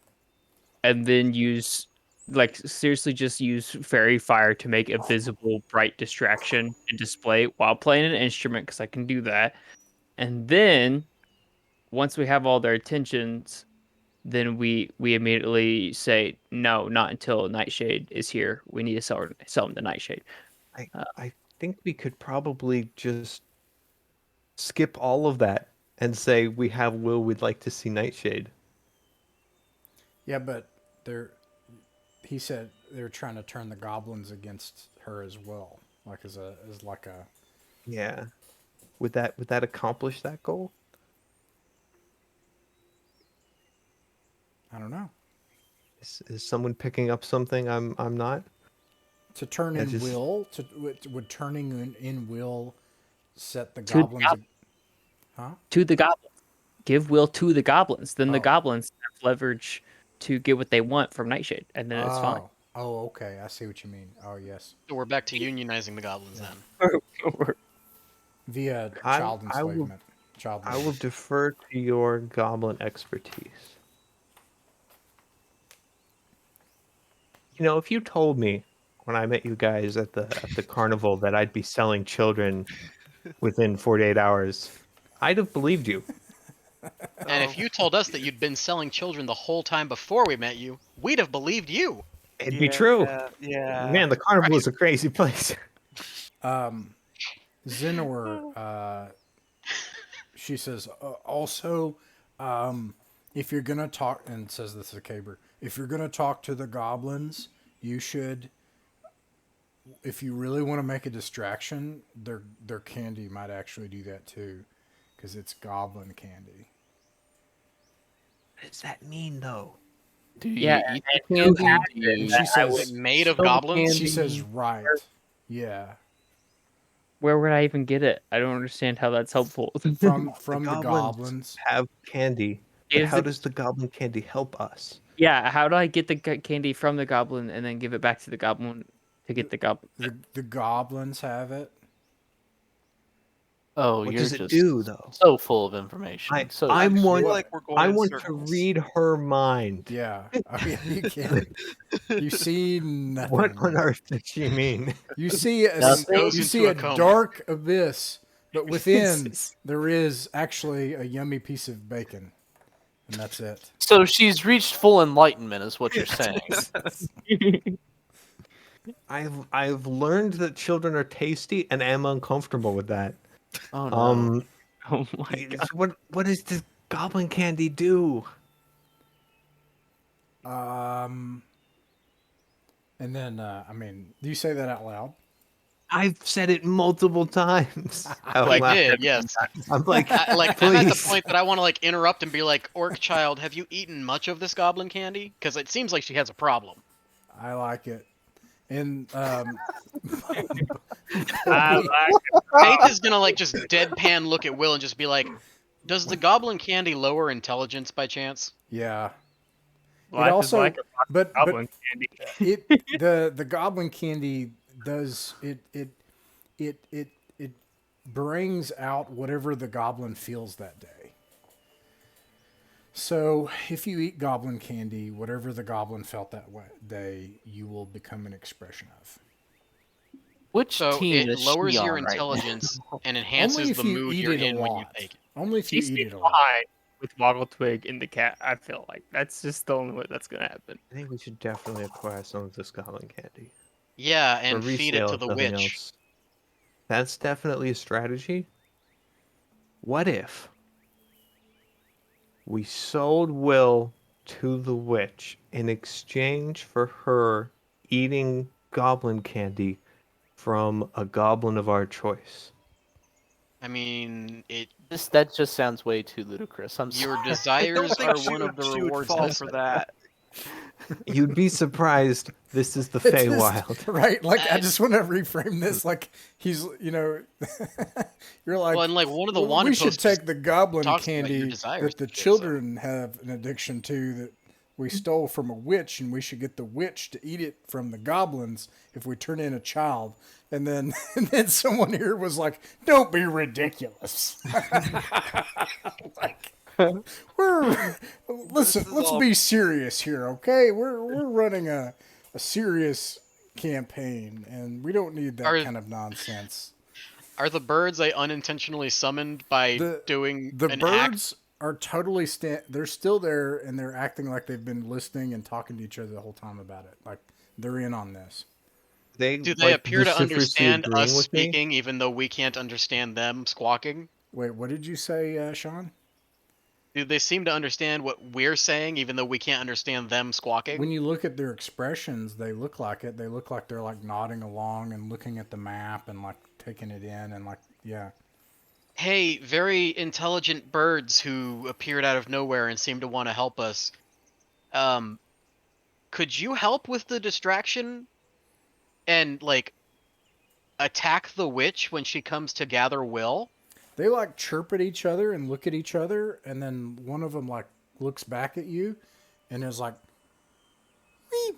[SPEAKER 6] and then use like seriously just use fairy fire to make a visible bright distraction and display while playing an instrument because I can do that. And then once we have all their attentions, then we immediately say no, not until Nightshade is here. We need to sell him the Nightshade.
[SPEAKER 2] I think we could probably just skip all of that and say we have Will. We'd like to see Nightshade.
[SPEAKER 1] Yeah, but they're. He said they're trying to turn the goblins against her as well, like as like a.
[SPEAKER 2] Yeah. Would that accomplish that goal?
[SPEAKER 1] I don't know.
[SPEAKER 2] Is someone picking up something I'm not?
[SPEAKER 1] To turn
[SPEAKER 2] Yeah,
[SPEAKER 1] in
[SPEAKER 2] just-
[SPEAKER 1] will would turning in will set the
[SPEAKER 6] To the
[SPEAKER 1] goblins. Huh?
[SPEAKER 6] To the goblins. Give Will to the goblins. Then the
[SPEAKER 1] Oh.
[SPEAKER 6] goblins have leverage to get what they want from Nightshade, and then it's fine.
[SPEAKER 1] Oh, okay. I see what you mean. Oh, yes.
[SPEAKER 4] So we're back to unionizing the goblins then.
[SPEAKER 1] Via
[SPEAKER 2] I
[SPEAKER 1] child
[SPEAKER 2] will-
[SPEAKER 1] enslavement. child
[SPEAKER 2] I will
[SPEAKER 1] labor.
[SPEAKER 2] defer to your goblin expertise. You know, if you told me when I met you guys at the carnival that I'd be selling children within 48 hours, I'd have believed you.
[SPEAKER 4] And
[SPEAKER 5] Oh,
[SPEAKER 4] if you told us that you'd been selling children the whole time before we met you, we'd have believed you.
[SPEAKER 2] It'd be true.
[SPEAKER 5] Yeah.
[SPEAKER 2] Man, the carnival is a crazy place.
[SPEAKER 1] Zenor, she says, also, if you're gonna talk, and says this to Caber, if you're gonna talk to the goblins, you should, if you really want to make a distraction, their candy might actually do that too, because it's goblin candy.
[SPEAKER 2] What does that mean, though?
[SPEAKER 3] Do you
[SPEAKER 6] Yeah,
[SPEAKER 3] eat
[SPEAKER 6] and
[SPEAKER 3] the
[SPEAKER 6] you
[SPEAKER 3] candy?
[SPEAKER 6] have
[SPEAKER 3] Do you...
[SPEAKER 1] She
[SPEAKER 6] I
[SPEAKER 1] says,
[SPEAKER 6] would
[SPEAKER 4] Is it made of
[SPEAKER 6] still
[SPEAKER 4] goblins?
[SPEAKER 1] she says,
[SPEAKER 6] candy.
[SPEAKER 1] right, yeah,
[SPEAKER 6] Where would I even get it? I don't understand how that's helpful.
[SPEAKER 1] from
[SPEAKER 2] The
[SPEAKER 1] the goblins.
[SPEAKER 2] have candy, but
[SPEAKER 6] Is
[SPEAKER 2] how
[SPEAKER 6] the-
[SPEAKER 2] does the goblin candy help us?
[SPEAKER 6] Yeah, how do I get the candy from the goblin and then give it back to the goblin to get the goblin?
[SPEAKER 1] The goblins have it.
[SPEAKER 3] Oh,
[SPEAKER 2] What
[SPEAKER 3] you're
[SPEAKER 2] does it
[SPEAKER 3] just
[SPEAKER 2] do, though?
[SPEAKER 3] so full of information.
[SPEAKER 2] I
[SPEAKER 3] So
[SPEAKER 2] I
[SPEAKER 5] feel
[SPEAKER 2] want
[SPEAKER 5] like we're going
[SPEAKER 2] I
[SPEAKER 5] in
[SPEAKER 2] want to
[SPEAKER 5] circles.
[SPEAKER 2] read her mind.
[SPEAKER 1] Yeah, I mean, you can't. You see nothing.
[SPEAKER 2] What on earth does she mean?
[SPEAKER 1] You see
[SPEAKER 3] Nothing.
[SPEAKER 4] Goes
[SPEAKER 1] you
[SPEAKER 4] into
[SPEAKER 1] see
[SPEAKER 4] a
[SPEAKER 1] a
[SPEAKER 4] coma.
[SPEAKER 1] dark abyss, but within
[SPEAKER 6] Jesus.
[SPEAKER 1] there is actually a yummy piece of bacon, and that's it.
[SPEAKER 3] So she's reached full enlightenment, is what you're saying.
[SPEAKER 2] I've learned that children are tasty and am uncomfortable with that.
[SPEAKER 3] Oh no.
[SPEAKER 6] Oh my god.
[SPEAKER 2] What does this goblin candy do?
[SPEAKER 1] And then I mean, do you say that out loud?
[SPEAKER 2] I've said it multiple times. out
[SPEAKER 4] I
[SPEAKER 2] loud.
[SPEAKER 4] did, yes.
[SPEAKER 2] I'm like,
[SPEAKER 4] I'm at the
[SPEAKER 2] please.
[SPEAKER 4] point that I want to like interrupt and be like, "Orc child, have you eaten much of this goblin candy? Because it seems like she has a problem."
[SPEAKER 1] I like it. And
[SPEAKER 6] I like
[SPEAKER 4] Faith is gonna like just deadpan look at Will and just be like, "Does the goblin candy lower intelligence by chance?"
[SPEAKER 1] yeah,
[SPEAKER 6] life
[SPEAKER 1] it also,
[SPEAKER 6] is like a
[SPEAKER 1] but
[SPEAKER 6] goblin candy.
[SPEAKER 1] the goblin candy does it brings out whatever the goblin feels that day. So if you eat goblin candy, whatever the goblin felt that day, you will become an expression of.
[SPEAKER 3] Which
[SPEAKER 4] So
[SPEAKER 3] team
[SPEAKER 4] it
[SPEAKER 3] is
[SPEAKER 4] lowers
[SPEAKER 3] she
[SPEAKER 4] your
[SPEAKER 3] on right now?
[SPEAKER 4] intelligence and
[SPEAKER 1] Only
[SPEAKER 4] enhances
[SPEAKER 1] if
[SPEAKER 4] the
[SPEAKER 1] you
[SPEAKER 4] mood
[SPEAKER 1] eat
[SPEAKER 4] you're
[SPEAKER 1] it a
[SPEAKER 4] in when you
[SPEAKER 1] lot.
[SPEAKER 4] take it.
[SPEAKER 1] Only if you
[SPEAKER 6] She's
[SPEAKER 1] eat it a
[SPEAKER 6] fine
[SPEAKER 1] lot.
[SPEAKER 6] with Woggle Twig and the cat. I feel like that's just the only way that's gonna happen.
[SPEAKER 2] I think we should definitely acquire some of this goblin candy.
[SPEAKER 4] Yeah,
[SPEAKER 2] For
[SPEAKER 4] and feed it
[SPEAKER 2] resale,
[SPEAKER 4] to
[SPEAKER 2] if
[SPEAKER 4] the
[SPEAKER 2] nothing
[SPEAKER 4] witch.
[SPEAKER 2] else. That's definitely a strategy. What if we sold Will to the witch in exchange for her eating goblin candy from a goblin of our choice?
[SPEAKER 4] I mean,
[SPEAKER 3] That just sounds way too ludicrous. I'm
[SPEAKER 4] your
[SPEAKER 3] sorry.
[SPEAKER 5] I
[SPEAKER 4] desires
[SPEAKER 5] don't think
[SPEAKER 4] are one of the
[SPEAKER 5] she would
[SPEAKER 4] rewards
[SPEAKER 5] fall
[SPEAKER 4] listed.
[SPEAKER 5] for that.
[SPEAKER 2] You'd be surprised. This is the
[SPEAKER 1] It's just-
[SPEAKER 2] Feywild.
[SPEAKER 1] right? Like, I
[SPEAKER 4] I-
[SPEAKER 1] just want to reframe this. Like, he's, you're like,
[SPEAKER 4] Well, and like one of the
[SPEAKER 1] well,
[SPEAKER 4] wanted
[SPEAKER 1] we should
[SPEAKER 4] posters
[SPEAKER 1] take the goblin
[SPEAKER 4] talks about your
[SPEAKER 1] candy
[SPEAKER 4] desires
[SPEAKER 1] that the
[SPEAKER 4] and shit, so-
[SPEAKER 1] children have an addiction to that we stole from a witch, and we should get the witch to eat it from the goblins if we turn in a child. And then, and then someone here was like, "Don't be ridiculous." Like, listen. Let's be serious here, okay? We're running a serious campaign, and we don't need that
[SPEAKER 4] Are-
[SPEAKER 1] kind of nonsense.
[SPEAKER 4] Are the birds I unintentionally summoned by doing
[SPEAKER 1] The
[SPEAKER 4] an
[SPEAKER 1] birds are totally they're still there, and they're acting like they've been listening and talking to each other the whole time about it. Like, they're in on this.
[SPEAKER 4] Do they appear to understand us speaking, even though we can't understand them squawking?
[SPEAKER 1] Wait, what did you say, Sean?
[SPEAKER 4] Do they seem to understand what we're saying, even though we can't understand them squawking?
[SPEAKER 1] When you look at their expressions, they look like it. They look like they're like nodding along and looking at the map and like taking it in and like, yeah.
[SPEAKER 4] Hey, very intelligent birds who appeared out of nowhere and seem to want to help us. Could you help with the distraction and like attack the witch when she comes to gather Will?
[SPEAKER 1] They like chirp at each other and look at each other, and then one of them like looks back at you and is like, "Weep,"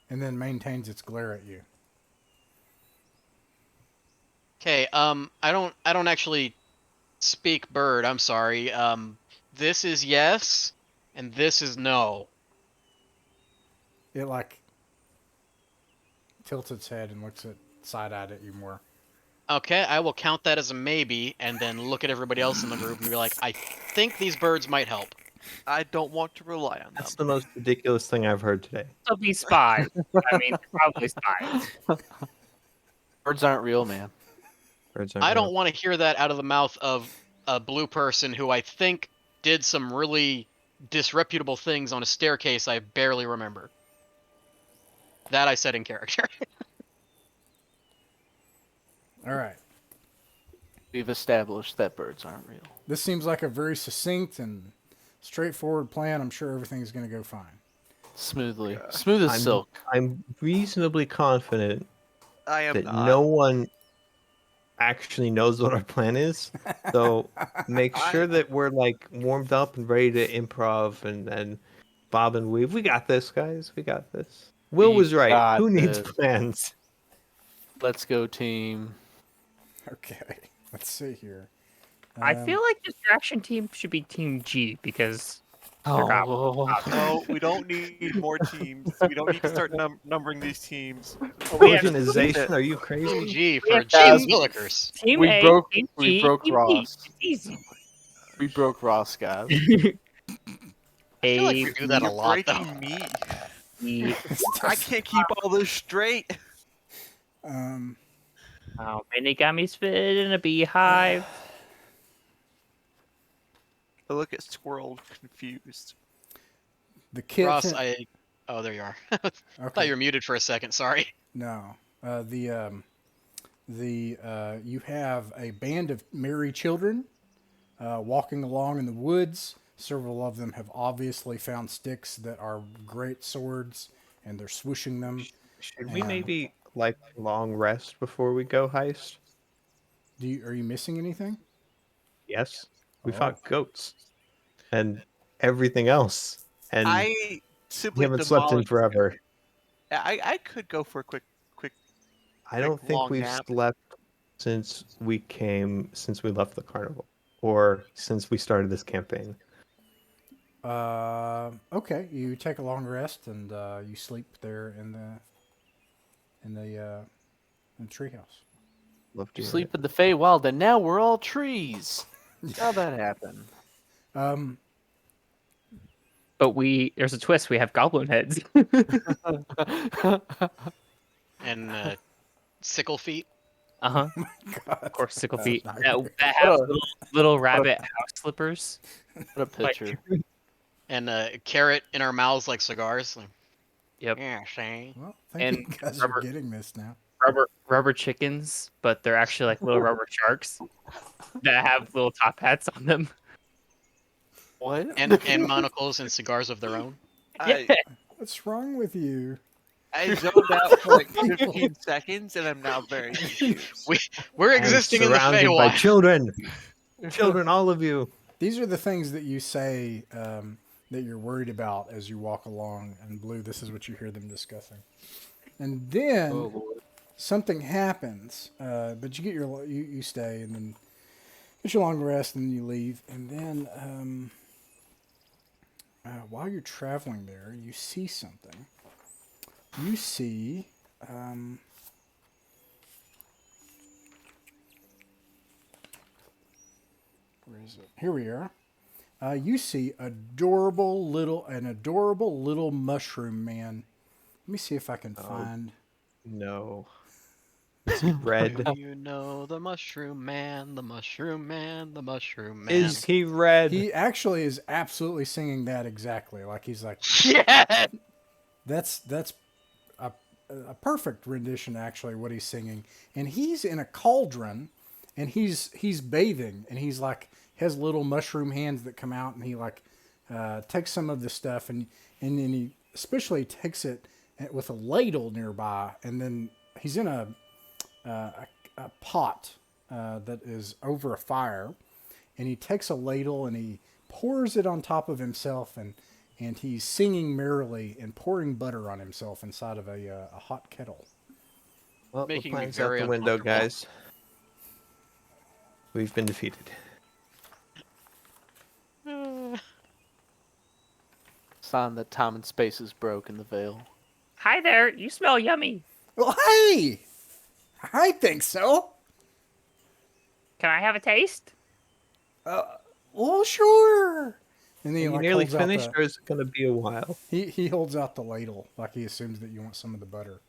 [SPEAKER 1] and then maintains its glare at you.
[SPEAKER 4] Okay, I don't actually speak bird. I'm sorry. This is yes, and this is no.
[SPEAKER 1] It like tilts its head and looks side-eyed at you more.
[SPEAKER 4] Okay, I will count that as a maybe, and then look at everybody else in the group and be like, I think these birds might help.
[SPEAKER 5] I don't want to rely on
[SPEAKER 2] That's
[SPEAKER 5] them.
[SPEAKER 2] the most ridiculous thing I've heard today.
[SPEAKER 6] They'll be spies. I mean, probably spies.
[SPEAKER 3] Birds aren't real, man.
[SPEAKER 2] Birds aren't
[SPEAKER 4] I
[SPEAKER 2] real.
[SPEAKER 4] don't want to hear that out of the mouth of a blue person who I think did some really disreputable things on a staircase I barely remember. That I said in character.
[SPEAKER 1] All right.
[SPEAKER 3] We've established that birds aren't real.
[SPEAKER 1] This seems like a very succinct and straightforward plan. I'm sure everything's going to go fine.
[SPEAKER 3] Smoothly. Smooth as silk.
[SPEAKER 2] I'm reasonably confident
[SPEAKER 5] I am
[SPEAKER 2] that
[SPEAKER 5] not.
[SPEAKER 2] no one actually knows what our plan is. So make sure that we're like warmed up and ready to improv and bob and weave. We got this, guys. We got this. Will
[SPEAKER 3] We
[SPEAKER 2] was right.
[SPEAKER 3] got
[SPEAKER 2] Who needs
[SPEAKER 3] this.
[SPEAKER 2] plans?
[SPEAKER 3] Let's go, team.
[SPEAKER 1] Okay. Let's see here.
[SPEAKER 6] I feel like distraction team should be Team G because they're out.
[SPEAKER 5] No, we don't need more teams. We don't need to start numbering these teams.
[SPEAKER 2] Organization? Are you crazy?
[SPEAKER 4] Team G
[SPEAKER 6] Yeah,
[SPEAKER 4] for G's
[SPEAKER 6] Team-
[SPEAKER 4] Willikers.
[SPEAKER 6] Team
[SPEAKER 3] We
[SPEAKER 6] A,
[SPEAKER 3] broke-
[SPEAKER 6] Team
[SPEAKER 3] we
[SPEAKER 6] G,
[SPEAKER 3] broke
[SPEAKER 6] Team
[SPEAKER 3] Ross.
[SPEAKER 6] P. It's easy.
[SPEAKER 3] We broke Ross, guys.
[SPEAKER 4] I feel like we do that a
[SPEAKER 5] You're
[SPEAKER 4] lot, though.
[SPEAKER 5] breaking me.
[SPEAKER 6] B.
[SPEAKER 5] I can't keep all this straight.
[SPEAKER 6] How many gummies fit in a beehive?
[SPEAKER 5] I look at Squirrel confused.
[SPEAKER 1] The kit.
[SPEAKER 4] Ross, Oh, there you are. I thought
[SPEAKER 1] Okay.
[SPEAKER 4] you were muted for a second. Sorry.
[SPEAKER 1] No. You have a band of merry children walking along in the woods. Several of them have obviously found sticks that are great swords, and they're swooshing them.
[SPEAKER 2] Should we maybe like long rest before we go heist?
[SPEAKER 1] Are you missing anything?
[SPEAKER 2] Yes. We
[SPEAKER 1] Oh.
[SPEAKER 2] fought goats and everything else. And
[SPEAKER 5] I
[SPEAKER 2] we
[SPEAKER 5] simply
[SPEAKER 2] haven't slept in
[SPEAKER 5] demolished-
[SPEAKER 2] forever.
[SPEAKER 5] I could go for a quick.
[SPEAKER 2] I don't think
[SPEAKER 5] long
[SPEAKER 2] we've
[SPEAKER 5] nap.
[SPEAKER 2] slept since we left the carnival, or since we started this campaign.
[SPEAKER 1] Okay. You take a long rest and you sleep there in the treehouse.
[SPEAKER 2] Love to
[SPEAKER 3] You
[SPEAKER 2] hear
[SPEAKER 3] sleep in the Feywild, and now we're all trees. How'd that happen?
[SPEAKER 6] But there's a twist. We have goblin heads.
[SPEAKER 4] And sickle feet.
[SPEAKER 6] Uh-huh.
[SPEAKER 1] God.
[SPEAKER 6] Of course, sickle
[SPEAKER 1] That's
[SPEAKER 6] feet.
[SPEAKER 1] not
[SPEAKER 6] That
[SPEAKER 1] good.
[SPEAKER 6] have little rabbit house slippers.
[SPEAKER 3] What a picture.
[SPEAKER 4] And carrot in our mouths like cigars. Like,
[SPEAKER 6] Yep.
[SPEAKER 4] yeah, see?
[SPEAKER 1] Well, thank
[SPEAKER 6] And
[SPEAKER 1] you guys
[SPEAKER 6] rubber-
[SPEAKER 1] for getting this now.
[SPEAKER 6] Rubber chickens, but they're actually like little rubber sharks that have little top hats on them.
[SPEAKER 3] What?
[SPEAKER 4] And monocles and cigars of their own.
[SPEAKER 5] I,
[SPEAKER 1] What's wrong with you?
[SPEAKER 5] I zoned out for like 15 seconds, and I'm now very confused.
[SPEAKER 4] We're
[SPEAKER 2] I'm
[SPEAKER 4] existing in the
[SPEAKER 2] surrounded by
[SPEAKER 4] Feywild.
[SPEAKER 2] children. Children, all of you.
[SPEAKER 1] These are the things that you say that you're worried about as you walk along. And Blue, this is what you hear them discussing. And then
[SPEAKER 3] Oh, Lord.
[SPEAKER 1] something happens, but you get you stay and then get your long rest and then you leave. And then while you're traveling there, you see something. You see. Where is it? Here we are. You see an adorable little mushroom man. Let me see if I can find.
[SPEAKER 2] No. Is he red?
[SPEAKER 4] You know the mushroom man, the mushroom man, the mushroom man.
[SPEAKER 2] Is he red?
[SPEAKER 1] He actually is absolutely singing that exactly. Like he's like,
[SPEAKER 4] Yeah.
[SPEAKER 1] that's a perfect rendition actually what he's singing. And he's in a cauldron, and he's bathing, and he's like has little mushroom hands that come out, and he like takes some of the stuff, and then he especially takes it with a ladle nearby, and then he's in a pot that is over a fire, and he takes a ladle and he pours it on top of himself, and he's singing merrily and pouring butter on himself inside of a hot kettle.
[SPEAKER 2] Well,
[SPEAKER 4] Making
[SPEAKER 2] the
[SPEAKER 4] me
[SPEAKER 2] plan's out
[SPEAKER 4] very
[SPEAKER 2] the window,
[SPEAKER 4] uncomfortable.
[SPEAKER 2] guys. We've been defeated.
[SPEAKER 3] Sign that time and space is broke in the Vale.
[SPEAKER 6] Hi there, you smell yummy.
[SPEAKER 1] Well, hey! I think so.
[SPEAKER 6] Can I have a taste?
[SPEAKER 1] Well, sure. And then
[SPEAKER 2] Are
[SPEAKER 1] he
[SPEAKER 2] you
[SPEAKER 1] like
[SPEAKER 2] nearly
[SPEAKER 1] holds out
[SPEAKER 2] finished,
[SPEAKER 1] the
[SPEAKER 2] or is it going to be a while?
[SPEAKER 1] he holds out the ladle like he assumes that you want some of the butter.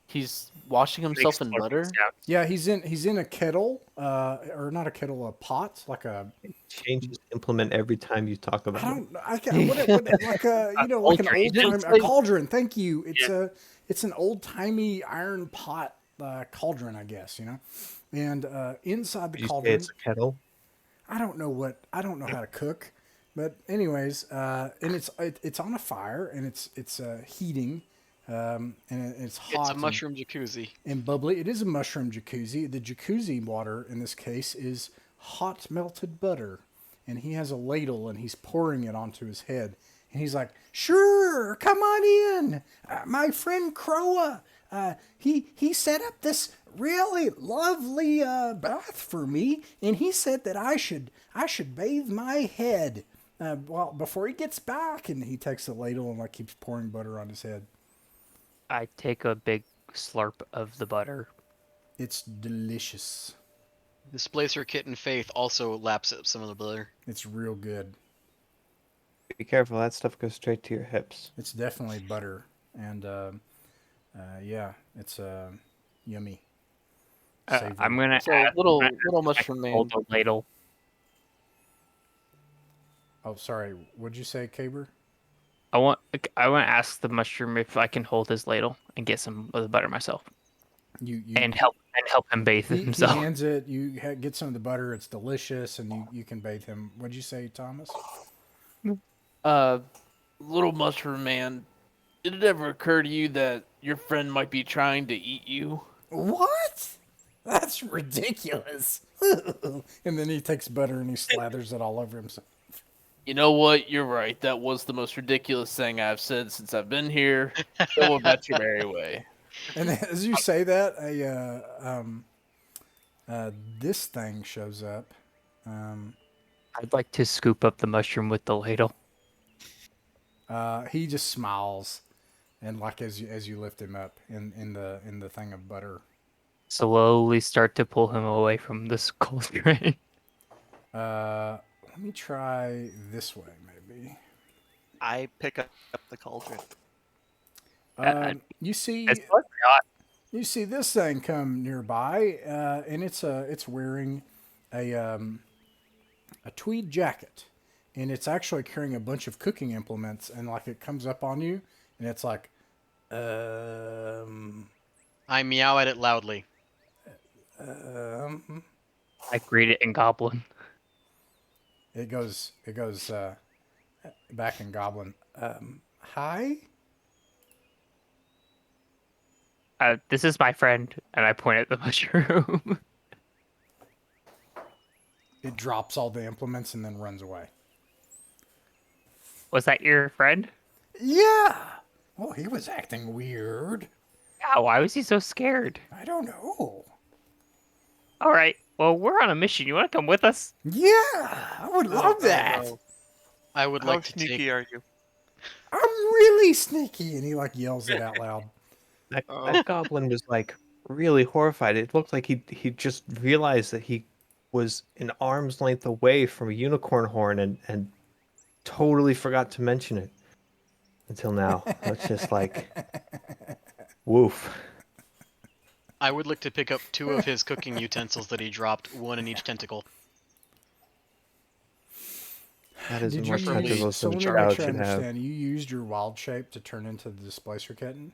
[SPEAKER 3] He's washing himself in butter?
[SPEAKER 1] Yeah, he's in a kettle, or not a kettle, a pot, like a.
[SPEAKER 2] Change his implement every time you talk about
[SPEAKER 1] I
[SPEAKER 2] it.
[SPEAKER 1] don't. I can, what like a like an
[SPEAKER 6] cauldron. You
[SPEAKER 1] old
[SPEAKER 6] didn't
[SPEAKER 1] time a
[SPEAKER 6] say-
[SPEAKER 1] cauldron. Thank you.
[SPEAKER 6] Yeah.
[SPEAKER 1] It's an old timey iron pot cauldron, I guess, you know. And inside the
[SPEAKER 2] Did you say
[SPEAKER 1] cauldron,
[SPEAKER 2] it's a kettle?
[SPEAKER 1] I don't know how to cook, but anyways, and it's on a fire and it's heating, and it's hot.
[SPEAKER 4] It's a mushroom jacuzzi.
[SPEAKER 1] and bubbly. It is a mushroom jacuzzi. The jacuzzi water in this case is hot melted butter, and he has a ladle and he's pouring it onto his head, and he's like, "Sure, come on in, my friend Croa. He set up this really lovely bath for me, and he said that I should bathe my head well before he gets back." And he takes the ladle and like keeps pouring butter on his head.
[SPEAKER 6] I take a big slurp of the butter.
[SPEAKER 1] It's delicious.
[SPEAKER 4] Displacer Kitten Faith also laps up some of the butter.
[SPEAKER 1] It's real good.
[SPEAKER 2] Be careful, that stuff goes straight to your hips.
[SPEAKER 1] It's definitely butter, and yeah, it's yummy.
[SPEAKER 6] I'm gonna
[SPEAKER 3] So
[SPEAKER 6] add
[SPEAKER 3] little
[SPEAKER 6] I'm gonna
[SPEAKER 3] mushroom man.
[SPEAKER 6] hold the ladle.
[SPEAKER 1] Oh, sorry. What'd you say, Caber?
[SPEAKER 6] I want to ask the mushroom if I can hold his ladle and get some of the butter myself,
[SPEAKER 1] You
[SPEAKER 6] and help him bathe
[SPEAKER 1] He
[SPEAKER 6] himself.
[SPEAKER 1] hands it. You get some of the butter. It's delicious, and you can bathe him. What'd you say, Thomas?
[SPEAKER 3] Little mushroom man, did it ever occur to you that your friend might be trying to eat you?
[SPEAKER 1] What? That's ridiculous. And then he takes butter and he slathers it all over himself.
[SPEAKER 3] You know what? You're right. That was the most ridiculous thing I've said since I've been here. Go about your merry way.
[SPEAKER 1] And as you say that, this thing shows up.
[SPEAKER 6] I'd like to scoop up the mushroom with the ladle.
[SPEAKER 1] He just smiles, and like as you lift him up in the thing of butter.
[SPEAKER 6] Slowly start to pull him away from this cauldron.
[SPEAKER 1] Let me try this way, maybe.
[SPEAKER 5] I pick up the cauldron.
[SPEAKER 1] You see,
[SPEAKER 6] It's what I got.
[SPEAKER 1] you see this thing come nearby, and it's wearing a tweed jacket, and it's actually carrying a bunch of cooking implements, and like it comes up on you, and it's like,
[SPEAKER 4] I meow at it loudly.
[SPEAKER 6] I greet it in Goblin.
[SPEAKER 1] It goes back in Goblin. Hi.
[SPEAKER 6] This is my friend, and I point at the mushroom.
[SPEAKER 1] It drops all the implements and then runs away.
[SPEAKER 6] Was that your friend?
[SPEAKER 1] Yeah. Well, he was acting weird.
[SPEAKER 6] Yeah, why was he so scared?
[SPEAKER 1] I don't know.
[SPEAKER 6] All right, well, we're on a mission. You want to come with us?
[SPEAKER 1] Yeah, I would love that.
[SPEAKER 5] no.
[SPEAKER 4] I would
[SPEAKER 5] How
[SPEAKER 4] like to
[SPEAKER 5] sneaky
[SPEAKER 4] take.
[SPEAKER 5] are you?
[SPEAKER 1] I'm really sneaky, and he like yells it out loud.
[SPEAKER 2] That goblin was like really horrified. It looked like he just realized that he was an arm's length away from a unicorn horn and totally forgot to mention it until now. It's just like, woof.
[SPEAKER 4] I would like to pick up 2 of his cooking utensils that he dropped, 1 in each tentacle.
[SPEAKER 2] That is
[SPEAKER 1] Did
[SPEAKER 2] more
[SPEAKER 1] you
[SPEAKER 2] tentacles
[SPEAKER 1] so
[SPEAKER 2] than
[SPEAKER 1] let
[SPEAKER 2] a
[SPEAKER 1] me make
[SPEAKER 2] child
[SPEAKER 1] sure I
[SPEAKER 2] should have.
[SPEAKER 1] understand. You used your wild shape to turn into the displacer kitten.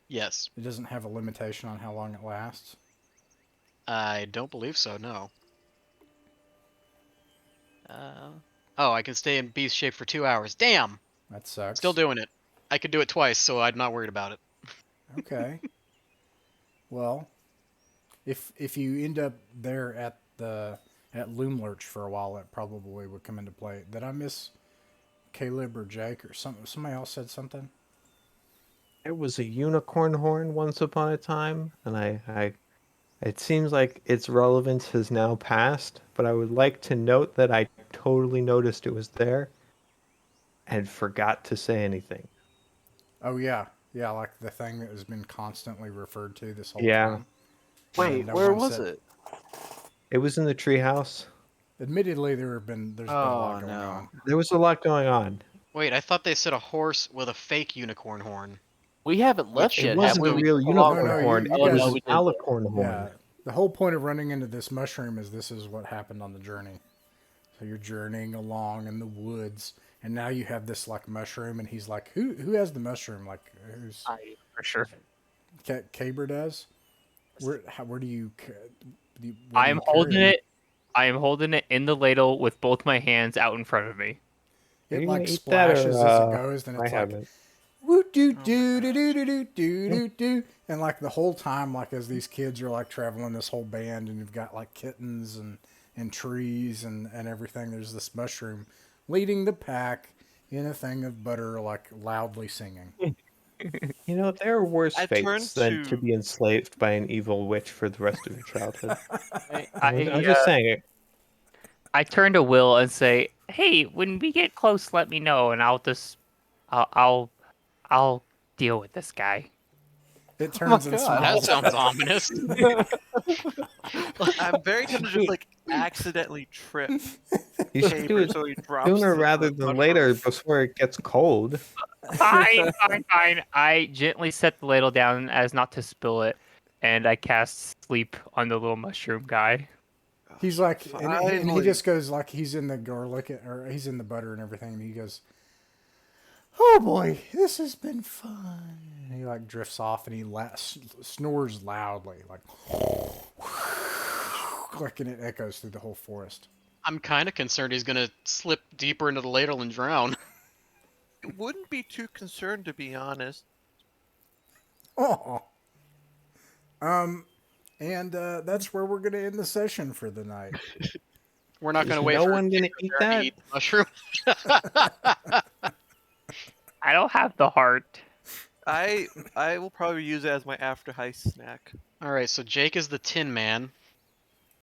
[SPEAKER 4] Yes.
[SPEAKER 1] It doesn't have a limitation on how long it lasts.
[SPEAKER 4] I don't believe so, no.
[SPEAKER 5] Uh,
[SPEAKER 4] Oh, I can stay in beast shape for 2 hours. Damn!
[SPEAKER 1] That sucks.
[SPEAKER 4] Still doing it. I could do it twice, so I'm not worried about it.
[SPEAKER 1] Okay. Well, if you end up there at Loomlurch for a while, it probably would come into play. Did I miss Caleb or Jake or something? Somebody else said something.
[SPEAKER 2] There was a unicorn horn once upon a time, and it seems like its relevance has now passed, but I would like to note that I totally noticed it was there. and forgot to say anything.
[SPEAKER 1] Oh yeah, yeah, like the thing that has been constantly referred to this whole
[SPEAKER 2] Yeah.
[SPEAKER 1] time. And then
[SPEAKER 3] Wait,
[SPEAKER 1] no
[SPEAKER 3] where
[SPEAKER 1] one
[SPEAKER 3] was
[SPEAKER 1] said-
[SPEAKER 3] it?
[SPEAKER 2] It was in the treehouse.
[SPEAKER 1] Admittedly, there's been a lot
[SPEAKER 3] Oh,
[SPEAKER 1] going
[SPEAKER 3] no.
[SPEAKER 1] on.
[SPEAKER 2] There was a lot going on.
[SPEAKER 4] Wait, I thought they said a horse with a fake unicorn horn.
[SPEAKER 3] We haven't left
[SPEAKER 4] Which-
[SPEAKER 2] It
[SPEAKER 3] yet,
[SPEAKER 2] wasn't
[SPEAKER 3] have
[SPEAKER 2] a
[SPEAKER 3] we?
[SPEAKER 2] real
[SPEAKER 3] We-
[SPEAKER 2] unicorn
[SPEAKER 1] No,
[SPEAKER 2] horn.
[SPEAKER 1] you
[SPEAKER 2] It
[SPEAKER 1] guys-
[SPEAKER 2] was
[SPEAKER 3] no,
[SPEAKER 2] an
[SPEAKER 3] we did.
[SPEAKER 2] alicorn horn.
[SPEAKER 1] Yeah, the whole point of running into this mushroom is this is what happened on the journey. So you're journeying along in the woods, and now you have this like mushroom, and he's like, "Who has the mushroom? Like, who's
[SPEAKER 6] For sure.
[SPEAKER 1] Caber does? Where do you?
[SPEAKER 6] I am holding it. I am holding it in the ladle with both my hands out in front of me.
[SPEAKER 2] Are
[SPEAKER 1] It
[SPEAKER 2] you
[SPEAKER 1] like
[SPEAKER 2] gonna eat that, or,
[SPEAKER 1] splashes as it goes, and
[SPEAKER 2] I
[SPEAKER 1] it's like,
[SPEAKER 2] haven't.
[SPEAKER 1] woo doo doo doo doo doo doo doo doo, and like the whole time, like as these kids are like traveling this whole band, and you've got like kittens and trees and everything. There's this mushroom leading the pack in a thing of butter, like loudly singing.
[SPEAKER 2] You know, there are worse
[SPEAKER 5] I
[SPEAKER 2] fates
[SPEAKER 5] turned
[SPEAKER 2] than
[SPEAKER 5] to-
[SPEAKER 2] to be enslaved by an evil witch for the rest of your childhood.
[SPEAKER 6] I,
[SPEAKER 2] I'm just saying.
[SPEAKER 6] I turn to Will and say, "Hey, when we get close, let me know, and I'll deal with this guy."
[SPEAKER 1] It turns and
[SPEAKER 3] God.
[SPEAKER 4] That
[SPEAKER 1] smells.
[SPEAKER 4] sounds ominous.
[SPEAKER 5] I'm very tempted to just like accidentally trip
[SPEAKER 2] You should do
[SPEAKER 5] Caber
[SPEAKER 2] it
[SPEAKER 5] so he drops
[SPEAKER 2] sooner
[SPEAKER 5] the
[SPEAKER 2] rather than
[SPEAKER 5] mushroom.
[SPEAKER 2] later before it gets cold.
[SPEAKER 6] Fine, fine, fine. I gently set the ladle down as not to spill it, and I cast sleep on the little mushroom guy.
[SPEAKER 1] He's like, and he
[SPEAKER 5] Finally.
[SPEAKER 1] just goes like he's in the garlic or he's in the butter and everything, and he goes, "Oh boy, this has been fun." And he like drifts off and he snores loudly, like, and it echoes through the whole forest.
[SPEAKER 4] I'm kind of concerned he's gonna slip deeper into the ladle and drown.
[SPEAKER 5] Wouldn't be too concerned, to be honest.
[SPEAKER 1] Oh, and that's where we're gonna end the session for the night.
[SPEAKER 4] We're not
[SPEAKER 2] Is
[SPEAKER 4] gonna wait
[SPEAKER 2] no
[SPEAKER 4] for
[SPEAKER 2] one gonna eat that?
[SPEAKER 4] eat the mushroom.
[SPEAKER 6] I don't have the heart.
[SPEAKER 5] I will probably use it as my after heist snack.
[SPEAKER 4] All right, so Jake is the Tin Man.